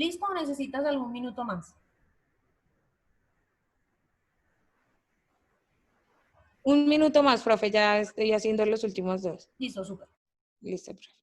¿Listo o necesitas algún minuto más? Un minuto más, profe, ya estoy haciendo los últimos dos. Listo, súper. Listo, profe.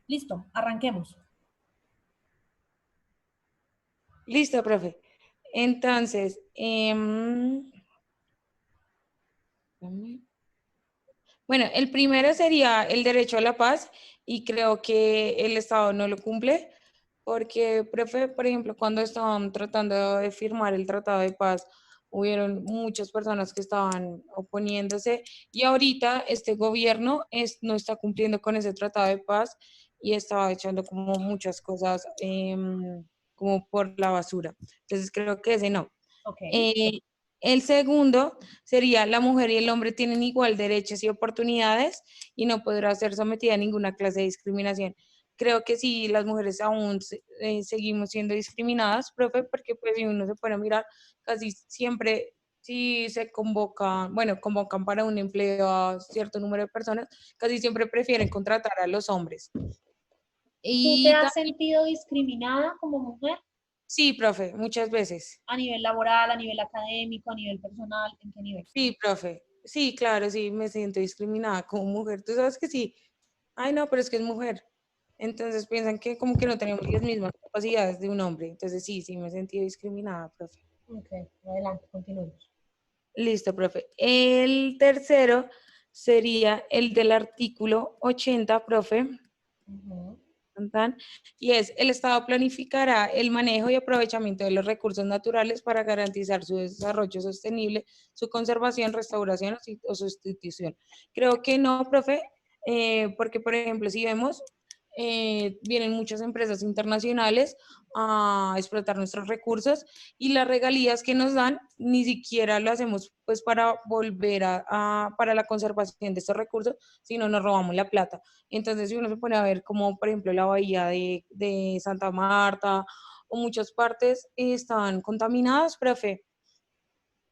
Listo, arranquemos. Listo, profe. Entonces, bueno, el primero sería el derecho a la paz y creo que el Estado no lo cumple porque, profe, por ejemplo, cuando estaban tratando de firmar el Tratado de Paz, hubieron muchas personas que estaban oponiéndose y ahorita este gobierno no está cumpliendo con ese Tratado de Paz y estaba echando como muchas cosas como por la basura. Entonces creo que ese no. Ok. Eh, el segundo sería la mujer y el hombre tienen igual derechos y oportunidades y no podrá ser sometida a ninguna clase de discriminación. Creo que sí, las mujeres aún seguimos siendo discriminadas, profe, porque pues si uno se pone a mirar, casi siempre si se convocan, bueno, convocan para un empleo a cierto número de personas, casi siempre prefieren contratar a los hombres. ¿Tú te Y has también, sentido discriminada como mujer sí, profe, muchas veces. a nivel laboral, a nivel académico, a nivel personal? ¿En qué nivel? Sí, profe. Sí, claro, sí, me siento discriminada como mujer. Tú sabes que sí. Ay, no, pero es que es mujer. Entonces piensan que como que no tenemos las mismas capacidades de un hombre. Entonces sí, sí, me he sentido discriminada, profe. Ok, adelante, continuemos. Listo, profe. El tercero sería el del artículo 80, profe. Ujú. Tan, tan, y es, el Estado planificará el manejo y aprovechamiento de los recursos naturales para garantizar su desarrollo sostenible, su conservación, restauración o sustitución. Creo que no, profe, porque por ejemplo, si vemos, vienen muchas empresas internacionales a explotar nuestros recursos y las regalías que nos dan ni siquiera lo hacemos pues para volver para la conservación de estos recursos, sino nos robamos la plata. Entonces, si uno se pone a ver como, por ejemplo, la bahía de Santa Marta o muchas partes están contaminadas, profe.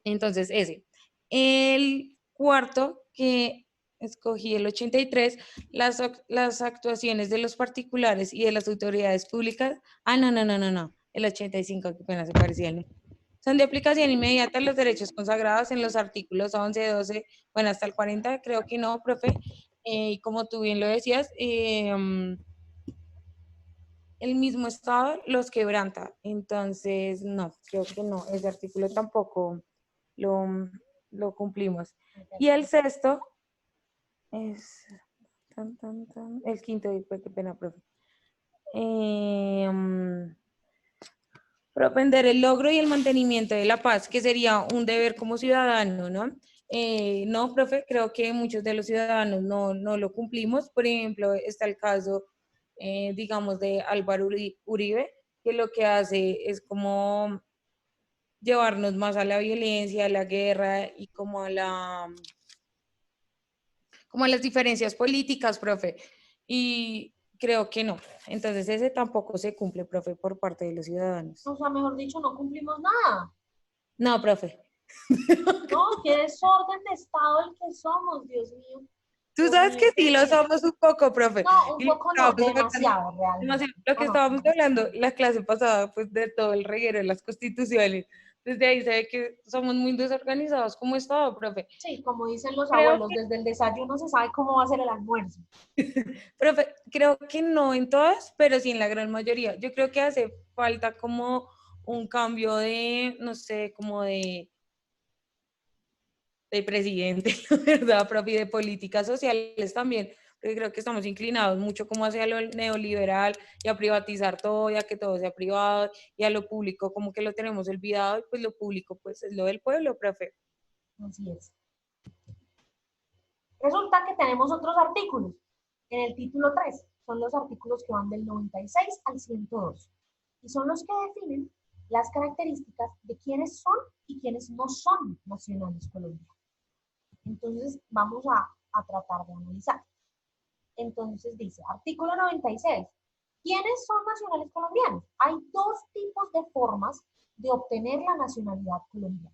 Entonces, ese. El cuarto que escogí, el 83, las actuaciones de los particulares y de las autoridades públicas. Ah, no. El 85, que apenas se parecía el número. Son de aplicación inmediata los derechos consagrados en los artículos 11, 12, bueno, hasta el 40, creo que no, profe. Y como tú bien lo decías, el mismo Estado los quebranta. Entonces, no, creo que no, ese artículo tampoco lo, lo cumplimos. Y el sexto es, el quinto, qué pena, profe. Propender el logro y el mantenimiento de la paz, que sería un deber como ciudadano, ¿no? No, profe, creo que muchos de los ciudadanos no lo cumplimos. Por ejemplo, está el caso, digamos, de Álvaro Uribe, que lo que hace es como llevarnos más a la violencia, a la guerra y como a las diferencias políticas, profe. Y creo que no. Entonces ese tampoco se cumple, profe, por parte de los ciudadanos. O sea, mejor dicho, no cumplimos nada. No, profe. No, qué desorden de Estado el que somos, Dios mío. Tú Dios sabes mío, que qué sí lo miedo. somos un poco, profe. No, un Y lo poco no, demasiado realmente. lo ¿O que no? estábamos hablando la clase pasada, pues de todo el reguero de las constituciones. Desde ahí se ve que somos muy desorganizados como Estado, profe. Sí, como dicen los Creo abuelos, desde el desayuno se sabe cómo va a ser el almuerzo. Profe, creo que no en todas, pero sí en la gran mayoría. Yo creo que hace falta como un cambio de, no sé, como de presidente, la verdad, profe, y de políticas sociales también, porque creo que estamos inclinados mucho como hacia lo neoliberal y a privatizar todo y a que todo sea privado y a lo público como que lo tenemos olvidado y pues lo público pues es lo del pueblo, profe. Así es. Resulta que tenemos otros artículos. En el título 3 son los artículos que van del 96 al 102 y son los que definen las características de quiénes son y quiénes no son nacionales colombianos. Entonces, vamos a tratar de analizar. Entonces dice, artículo 96. ¿Quiénes son nacionales colombianos? Hay dos tipos de formas de obtener la nacionalidad colombiana.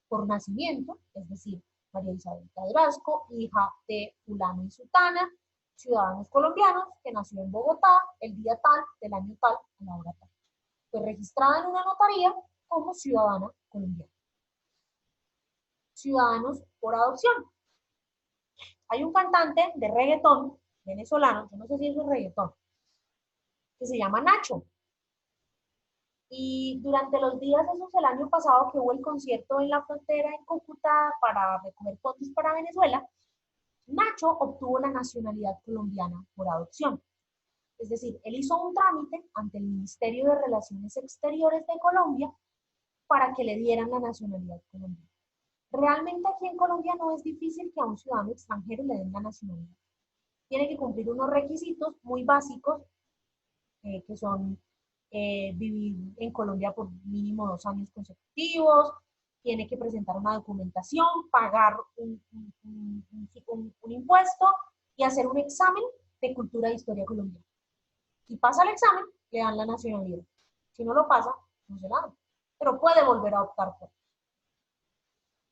Por nacimiento, es decir, María Isabel Cadurasco, hija de fulano y sutana, ciudadanos colombianos, que nació en Bogotá el día tal, del año tal, a la hora tal. Fue registrada en una notaría como ciudadana colombiana. Ciudadanos por adopción. Hay un cantante de reggaetón venezolano, yo no sé si eso es reggaetón, que se llama Nacho. Y durante los días esos del año pasado que hubo el concierto en la frontera en Cúcuta para recoger fondos para Venezuela, Nacho obtuvo la nacionalidad colombiana por adopción. Es decir, él hizo un trámite ante el Ministerio de Relaciones Exteriores de Colombia para que le dieran la nacionalidad colombiana. Realmente aquí en Colombia no es difícil que a un ciudadano extranjero le den la nacionalidad. Tiene que cumplir unos requisitos muy básicos que son vivir en Colombia por mínimo 2 años consecutivos, tiene que presentar una documentación, pagar un impuesto y hacer un examen de cultura e historia colombiana. Si pasa el examen, le dan la nacionalidad. Si no lo pasa, no se la dan. Pero puede volver a optar por.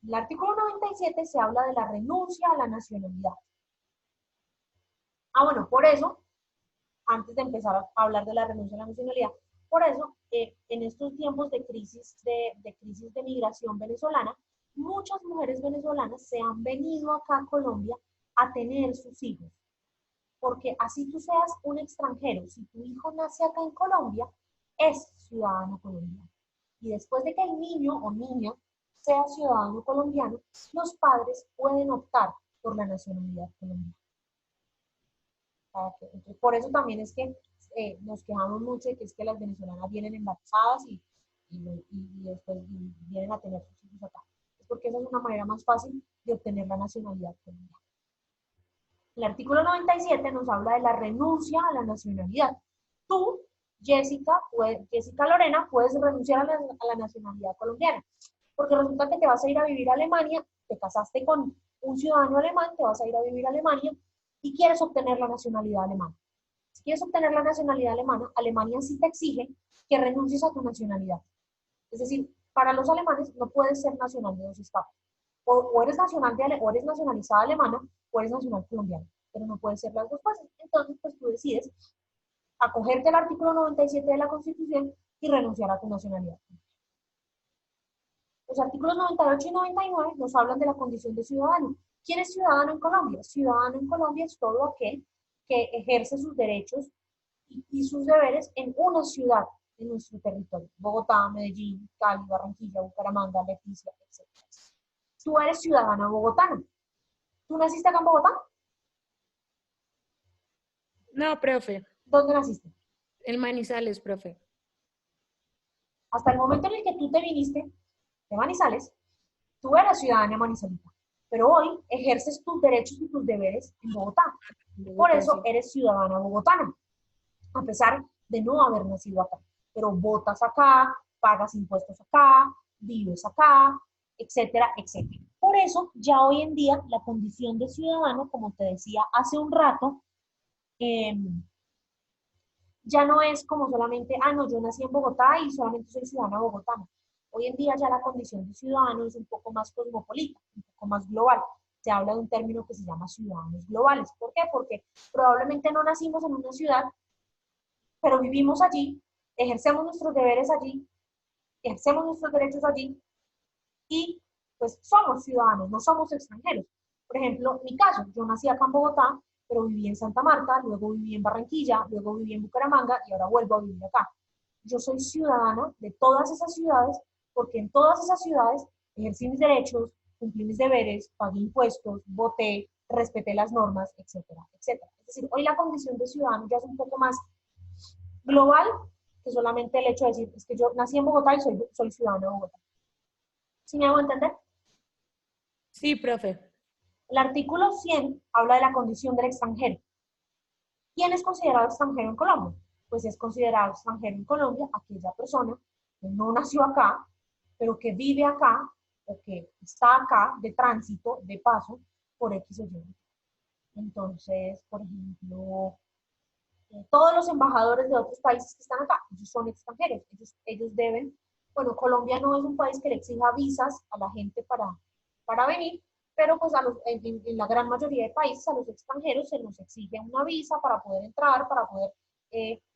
El artículo 97 se habla de la renuncia a la nacionalidad. Bueno, por eso antes de empezar a hablar de la renuncia a la nacionalidad. Por eso, en estos tiempos de crisis de migración venezolana, muchas mujeres venezolanas se han venido acá a Colombia a tener sus hijos. Porque así tú seas un extranjero, si tu hijo nace acá en Colombia, es ciudadano colombiano. Y después de que el niño o niña sea ciudadano colombiano, los padres pueden optar por la nacionalidad colombiana. Por eso también es que nos quejamos mucho de que es que las venezolanas vienen embarazadas y después vienen a tener sus hijos acá. Es porque esa es una manera más fácil de obtener la nacionalidad colombiana. El artículo 97 nos habla de la renuncia a la nacionalidad. Tú, Jessica Lorena, puedes renunciar a la nacionalidad colombiana, porque resulta que te vas a ir a vivir a Alemania, te casaste con un ciudadano alemán, te vas a ir a vivir a Alemania y quieres obtener la nacionalidad alemana. Si quieres obtener la nacionalidad alemana, Alemania sí te exige que renuncies a tu nacionalidad. Es decir, para los alemanes no puedes ser nacional de dos estados. O eres, o eres nacionalizada alemana o eres nacional colombiana, pero no puedes ser las dos cosas. Entonces, pues tú decides acogerte al artículo 97 de la Constitución y renunciar a tu nacionalidad. Los artículos 98 y 99 nos hablan de la condición de ciudadano. ¿Quién es ciudadano en Colombia? Ciudadano en Colombia es todo aquel que ejerce sus derechos y sus deberes en una ciudad en nuestro territorio. Bogotá, Medellín, Cali, Barranquilla, Bucaramanga, Leticia, etc. Tú eres ciudadana bogotana. ¿Tú naciste acá en Bogotá? No, profe. ¿Dónde naciste? El Manizales, profe. Hasta el momento en el que tú te viniste de Manizales, tú eras ciudadana manizalita, pero hoy ejerces tus derechos y tus deberes en Bogotá. Por Bogotá, eso sí. eres ciudadana bogotana, a pesar de no haber nacido acá. Pero votas acá, pagas impuestos acá, vives acá, etcétera, etcétera. Por eso, ya hoy en día, la condición de ciudadano, como te decía hace un rato, eh, ya no es como solamente, ah, no, yo nací en Bogotá y solamente soy ciudadana bogotana. Hoy en día ya la condición de ciudadano es un poco más cosmopolita, un poco más global. Se habla de un término que se llama ciudadanos globales. ¿Por qué? Porque probablemente no nacimos en una ciudad, pero vivimos allí, ejercemos nuestros deberes allí, ejercemos nuestros derechos allí y pues somos ciudadanos, no somos extranjeros. Por ejemplo, mi caso, yo nací acá en Bogotá, pero viví en Santa Marta, luego viví en Barranquilla, luego viví en Bucaramanga y ahora vuelvo a vivir acá. Yo soy ciudadana de todas esas ciudades porque en todas esas ciudades ejercí mis derechos, cumplí mis deberes, pagué impuestos, voté, respeté las normas, etcétera, etcétera. Es decir, hoy la condición de ciudadano ya es un poco más global que solamente el hecho de decir, es que yo nací en Bogotá y soy ciudadana de Bogotá. ¿Sí me hago entender? Sí, profe. El artículo 100 habla de la condición del extranjero. ¿Quién es considerado extranjero en Colombia? Pues es considerado extranjero en Colombia aquella persona que no nació acá, pero que vive acá o que está acá de tránsito, de paso, por X o Y. Entonces, por ejemplo, todos los embajadores de otros países que están acá, ellos son extranjeros, ellos deben, bueno, Colombia no es un país que le exija visas a la gente para venir, pero pues en la gran mayoría de países a los extranjeros se nos exige una visa para poder entrar, para poder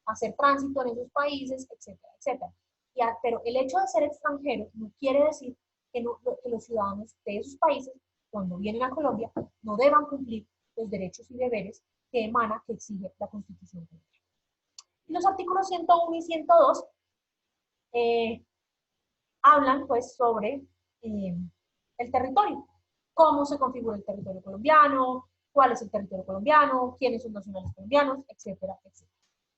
hacer tránsito en esos países, etcétera, etcétera. Pero el hecho de ser extranjero no quiere decir que los ciudadanos de esos países, cuando vienen a Colombia, no deban cumplir los derechos y deberes que emana, que exige la Constitución. Y los artículos 101 y 102 eh, hablan pues sobre el territorio, cómo se configura el territorio colombiano, cuál es el territorio colombiano, quiénes son nacionales colombianos, etcétera, etcétera.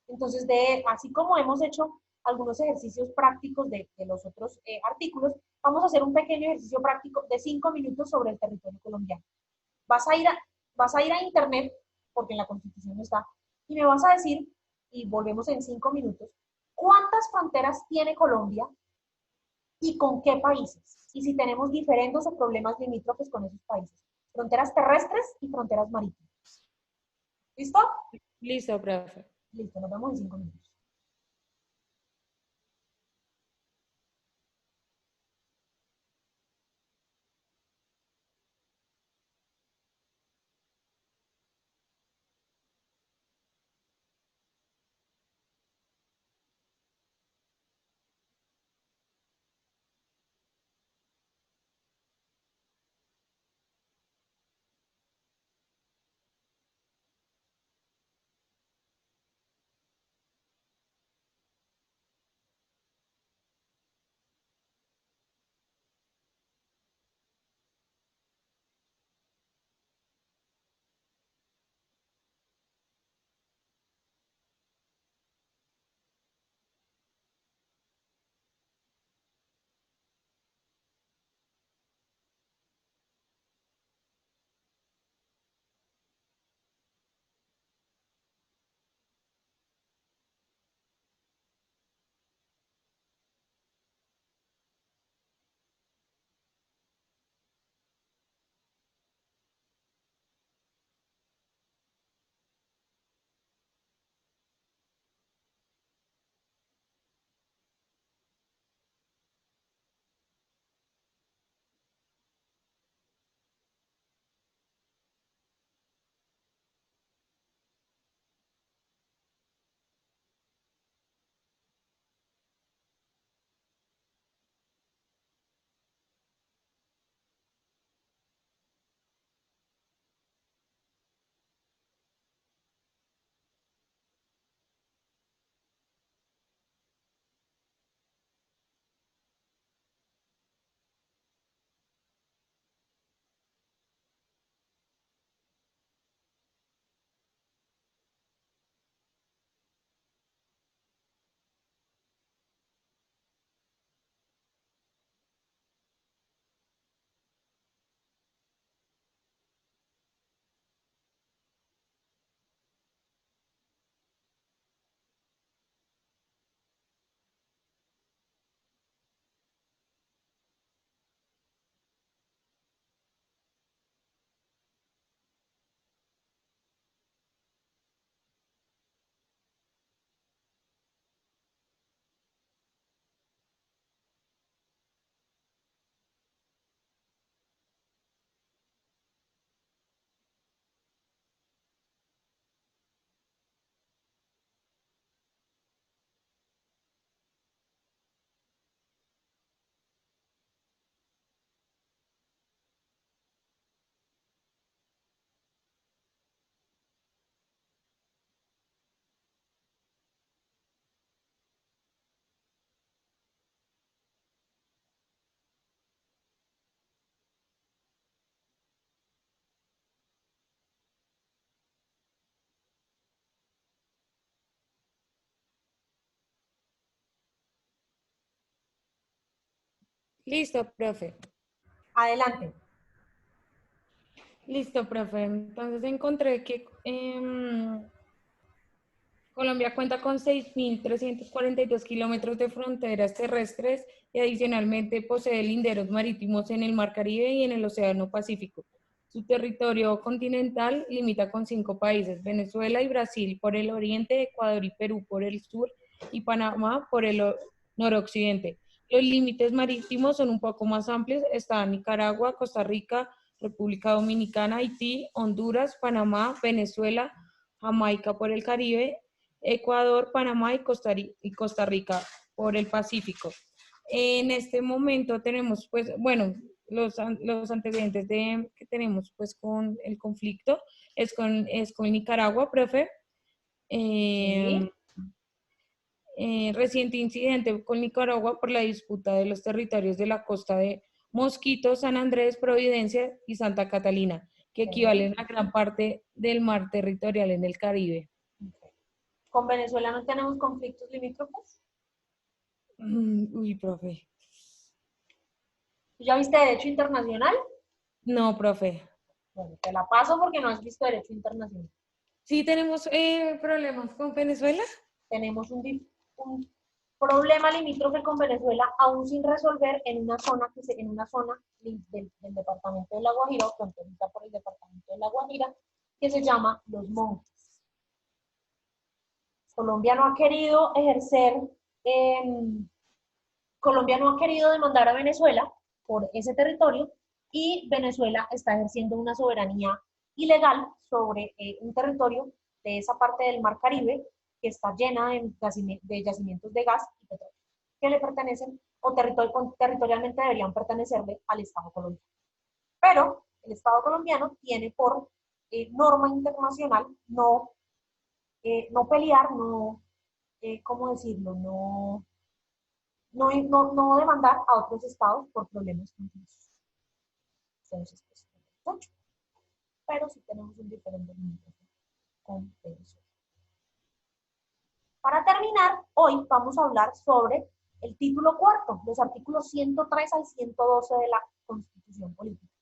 Entonces, así como hemos hecho algunos ejercicios prácticos de los otros artículos, vamos a hacer un pequeño ejercicio práctico de 5 minutos sobre el territorio colombiano. Vas a ir a, vas a, ir a internet, porque en la Constitución no está, y me vas a decir, y volvemos en 5 minutos, ¿cuántas fronteras tiene Colombia y con qué países? Y si tenemos diferendos o problemas limítrofes con esos países. Fronteras terrestres y fronteras marítimas. ¿Listo? Listo, profe. Listo, nos vemos en 5 minutos. Listo, profe. Adelante. Listo, profe. Entonces encontré que Colombia cuenta con 6.342 kilómetros de fronteras terrestres y adicionalmente posee linderos marítimos en el Mar Caribe y en el Océano Pacífico. Su territorio continental limita con 5 países: Venezuela y Brasil por el oriente, Ecuador y Perú por el sur y Panamá por el noroccidente. Los límites marítimos son un poco más amplios. Están Nicaragua, Costa Rica, República Dominicana, Haití, Honduras, Panamá, Venezuela, Jamaica por el Caribe, Ecuador, Panamá y Costa Rica por el Pacífico. En este momento tenemos, pues, bueno, los antecedentes que tenemos pues con el conflicto es con Nicaragua, profe. Sí. Eh, Reciente incidente con Nicaragua por la disputa de los territorios de la costa de Mosquito, San Andrés, Providencia y Santa Catalina, que Ok. equivalen a gran parte del mar territorial en el Caribe. Ok. ¿Con Venezuela no tenemos conflictos limítrofes? Uy, profe. ¿Tú ya viste derecho internacional? No, profe. Bueno, te la paso porque no has visto derecho internacional. Sí tenemos problemas con Venezuela. Tenemos un problema limítrofe con Venezuela aún sin resolver en una zona del departamento de La Guajira, o fronteriza por el departamento de La Guajira, que se llama Los Montes. Colombia no ha querido ejercer, eh, Colombia no ha querido demandar a Venezuela por ese territorio y Venezuela está ejerciendo una soberanía ilegal sobre un territorio de esa parte del Mar Caribe que está llena de yacimientos de gas y petróleo que le pertenecen o territorialmente deberían pertenecerle al Estado colombiano. Pero el Estado colombiano tiene por norma internacional no pelear, ¿cómo decirlo? No demandar a otros estados por problemas confusos. Entonces, pues, mucho, pero sí tenemos un diferente límite con Venezuela. Para terminar, hoy vamos a hablar sobre el título cuarto, los artículos 103 al 112 de la Constitución Política,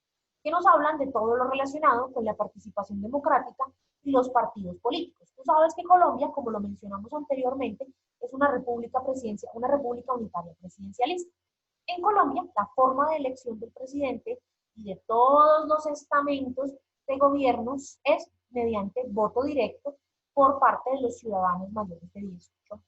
que nos hablan de todo lo relacionado con la participación democrática y los partidos políticos. Tú sabes que Colombia, como lo mencionamos anteriormente, es una república unitaria presidencialista. En Colombia, la forma de elección del presidente y de todos los estamentos de gobiernos es mediante voto directo por parte de los ciudadanos mayores de 18 años.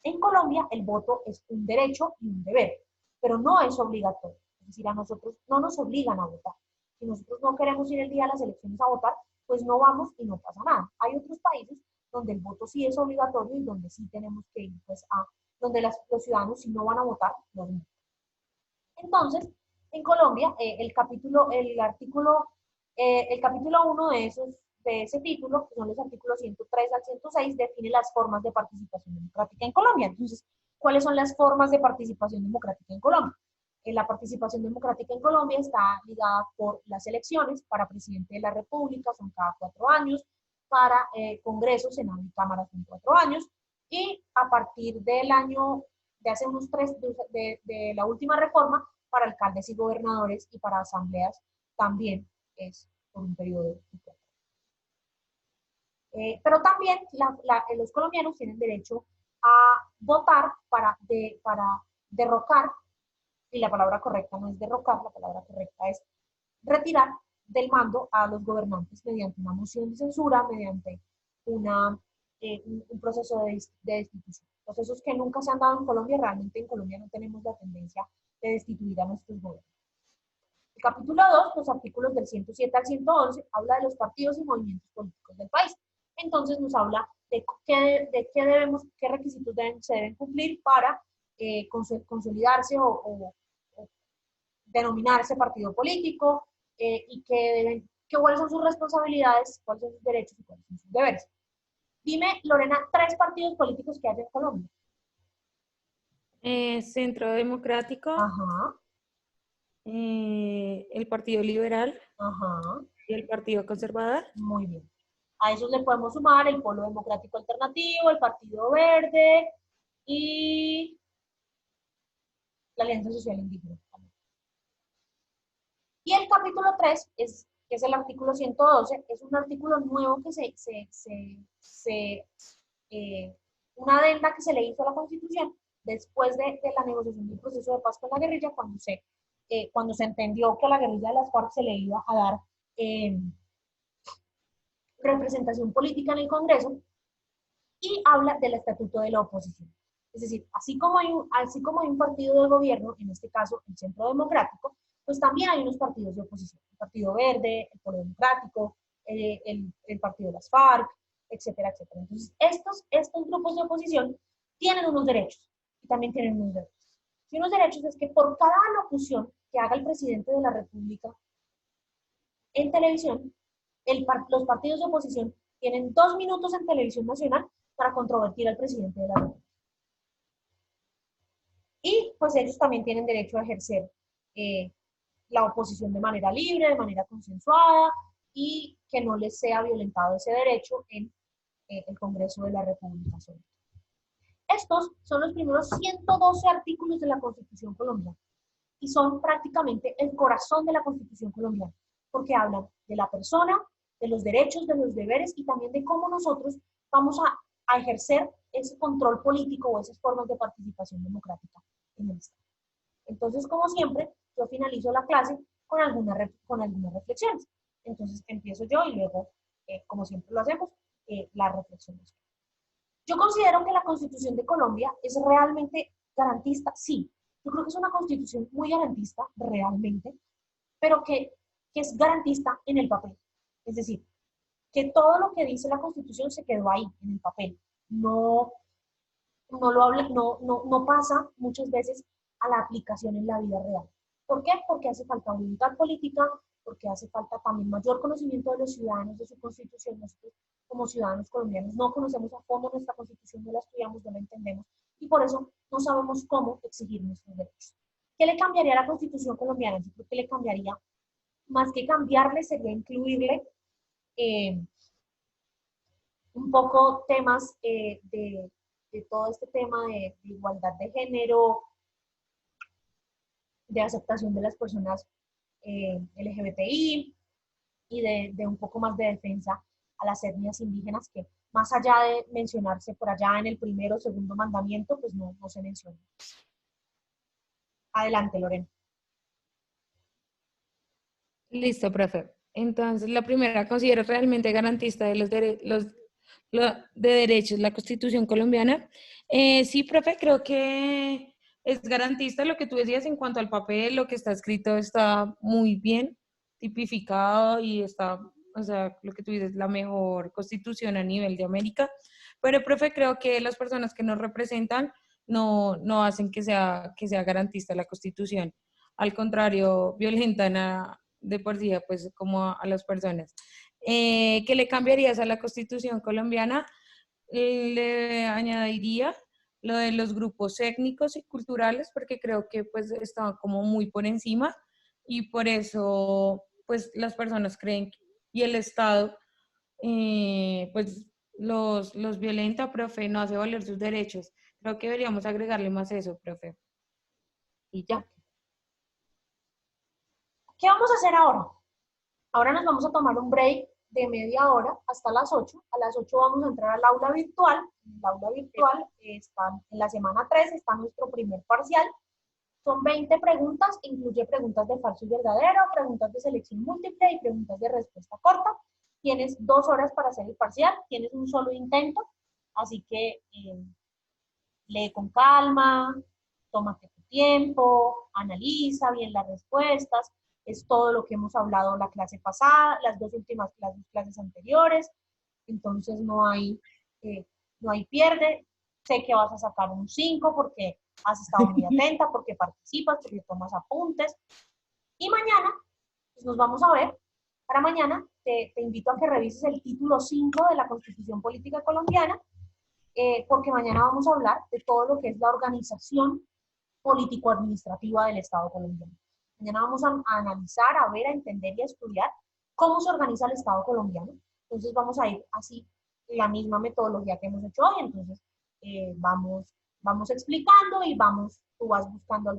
En Colombia, el voto es un derecho y un deber, pero no es obligatorio. Es decir, a nosotros no nos obligan a votar. Si nosotros no queremos ir el día de las elecciones a votar, pues no vamos y no pasa nada. Hay otros países donde el voto sí es obligatorio y donde sí tenemos que ir, pues, donde los ciudadanos si no van a votar, no votan. Entonces, en Colombia, el capítulo 1 de ese título, que son los artículos 103 al 106, define las formas de participación democrática en Colombia. Entonces, ¿cuáles son las formas de participación democrática en Colombia? La participación democrática en Colombia está ligada por las elecciones para presidente de la República, son cada 4 años, para Congreso, Senado y Cámara son 4 años, y a partir del año de hace unos 3, de la última reforma, para alcaldes y gobernadores y para asambleas también es por un periodo de 4 años. Pero también los colombianos tienen derecho a votar para derrocar, y la palabra correcta no es derrocar, la palabra correcta es retirar del mando a los gobernantes mediante una moción de censura, mediante un proceso de destitución. Procesos que nunca se han dado en Colombia. Realmente en Colombia no tenemos la tendencia de destituir a nuestros gobiernos. El capítulo 2, los artículos del 107 al 111, habla de los partidos y movimientos políticos del país. Entonces nos habla de qué requisitos se deben cumplir para consolidarse o denominarse partido político, y cuáles son sus responsabilidades, cuáles son sus derechos y cuáles son sus deberes. Dime, Lorena, 3 partidos políticos que hay en Colombia. Centro Democrático, Ajá, el Partido Liberal ajá, y el Partido Conservador. muy bien. A esos le podemos sumar el Polo Democrático Alternativo, el Partido Verde y la Alianza Social Indígena. Y el capítulo 3 que es el artículo 112, es un artículo nuevo que eh, una adenda que se le hizo a la Constitución después de la negociación del proceso de paz con la guerrilla, cuando se entendió que a la guerrilla de las FARC se le iba a dar eh, representación política en el Congreso, y habla del estatuto de la oposición. Es decir, así como hay un partido de gobierno, en este caso el Centro Democrático, pues también hay unos partidos de oposición. El Partido Verde, el Polo Democrático, el Partido de las FARC, etcétera, etcétera. Entonces, estos grupos de oposición tienen unos derechos y también tienen unos derechos. Y unos derechos es que por cada locución que haga el presidente de la República en televisión, los partidos de oposición tienen 2 minutos en televisión nacional para controvertir al presidente de la República. Y pues ellos también tienen derecho a ejercer eh, la oposición de manera libre, de manera consensuada, y que no les sea violentado ese derecho en el Congreso de la República. Estos son los primeros 112 artículos de la Constitución colombiana y son prácticamente el corazón de la Constitución colombiana, porque hablan de la persona, de los derechos, de los deberes y también de cómo nosotros vamos a ejercer ese control político o esas formas de participación democrática en el Estado. Entonces, como siempre, yo finalizo la clase con algunas reflexiones. Entonces, empiezo yo y luego, como siempre lo hacemos, las reflexiones. Yo considero que la Constitución de Colombia es realmente garantista, sí. Yo creo que es una Constitución muy garantista, realmente, pero que es garantista en el papel. Es decir, que todo lo que dice la Constitución se quedó ahí, en el papel. No, no lo habla, no pasa muchas veces a la aplicación en la vida real. ¿Por qué? Porque hace falta voluntad política, porque hace falta también mayor conocimiento de los ciudadanos de su constitución. Nosotros, como ciudadanos colombianos, no conocemos a fondo nuestra constitución, no la estudiamos, no la entendemos, y por eso no sabemos cómo exigir nuestros derechos. ¿Qué le cambiaría a la constitución colombiana? Yo creo que le cambiaría, más que cambiarle, sería incluirle eh, un poco temas de todo este tema de igualdad de género, de aceptación de las personas LGBTI y de un poco más de defensa a las etnias indígenas, que más allá de mencionarse por allá en el primero o segundo mandamiento, pues no se menciona. Adelante, Lorena. Listo, profe. Entonces, la primera, considero realmente garantista de de derechos la Constitución colombiana. Sí, profe, creo que es garantista lo que tú decías en cuanto al papel, lo que está escrito está muy bien tipificado y está, o sea, lo que tú dices, la mejor constitución a nivel de América. Pero, profe, creo que las personas que nos representan no hacen que sea garantista la Constitución. Al contrario, violentan de por sí, pues como a las personas. ¿Qué le cambiarías a la Constitución colombiana? Le añadiría lo de los grupos étnicos y culturales, porque creo que pues estaban como muy por encima y por eso pues las personas creen y el Estado pues los violenta, profe, no hace valer sus derechos. Creo que deberíamos agregarle más eso, profe. Y ya. ¿Qué vamos a hacer ahora? Ahora nos vamos a tomar un break de media hora hasta las 8. A las 8 vamos a entrar al aula virtual. En el aula virtual en la semana 3 está nuestro primer parcial. Son 20 preguntas, incluye preguntas de falso y verdadero, preguntas de selección múltiple y preguntas de respuesta corta. Tienes 2 horas para hacer el parcial, tienes un solo intento, así que lee con calma, tómate tu tiempo, analiza bien las respuestas. Es todo lo que hemos hablado la clase pasada, las dos últimas clases anteriores. Entonces no hay pierde. Sé que vas a sacar un 5 porque has estado muy atenta, porque participas, porque tomas apuntes. Y mañana, pues nos vamos a ver. Para mañana te invito a que revises el título 5 de la Constitución Política Colombiana, porque mañana vamos a hablar de todo lo que es la organización político-administrativa del Estado colombiano. Mañana vamos a analizar, a ver, a entender y a estudiar cómo se organiza el Estado colombiano. Entonces vamos a ir así, la misma metodología que hemos hecho hoy. Entonces vamos explicando y tú vas buscando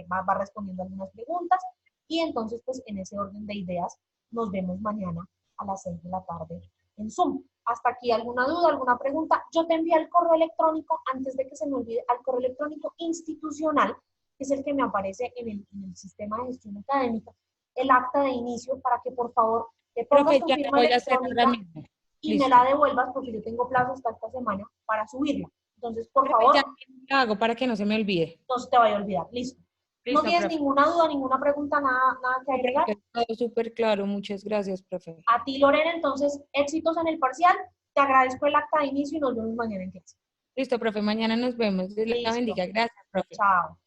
vas respondiendo algunas preguntas y entonces pues en ese orden de ideas nos vemos mañana a las 6 de la tarde en Zoom. Hasta aquí, ¿alguna duda, alguna pregunta? Yo te envié el correo electrónico, antes de que se me olvide, al correo electrónico institucional, que es el que me aparece en el sistema de gestión académica, el acta de inicio, para que por favor te pongas Profe, tu ya lo firma voy a hacer ahora electrónica mismo. y me la Listo. devuelvas, porque yo tengo plazo hasta esta semana para subirla. Entonces, por Profe, favor, ya lo hago para que no se me olvide. no se te vaya a olvidar. Listo. ¿No Listo, tienes profe. ninguna duda, ninguna pregunta, nada que No, agregar? profe, todo súper claro. Muchas gracias, profe. A ti, Lorena, entonces, éxitos en el parcial. Te agradezco el acta de inicio y nos vemos mañana en clase. Listo, profe. Mañana nos vemos. Dios la Listo. bendiga. Gracias, profe. Chao.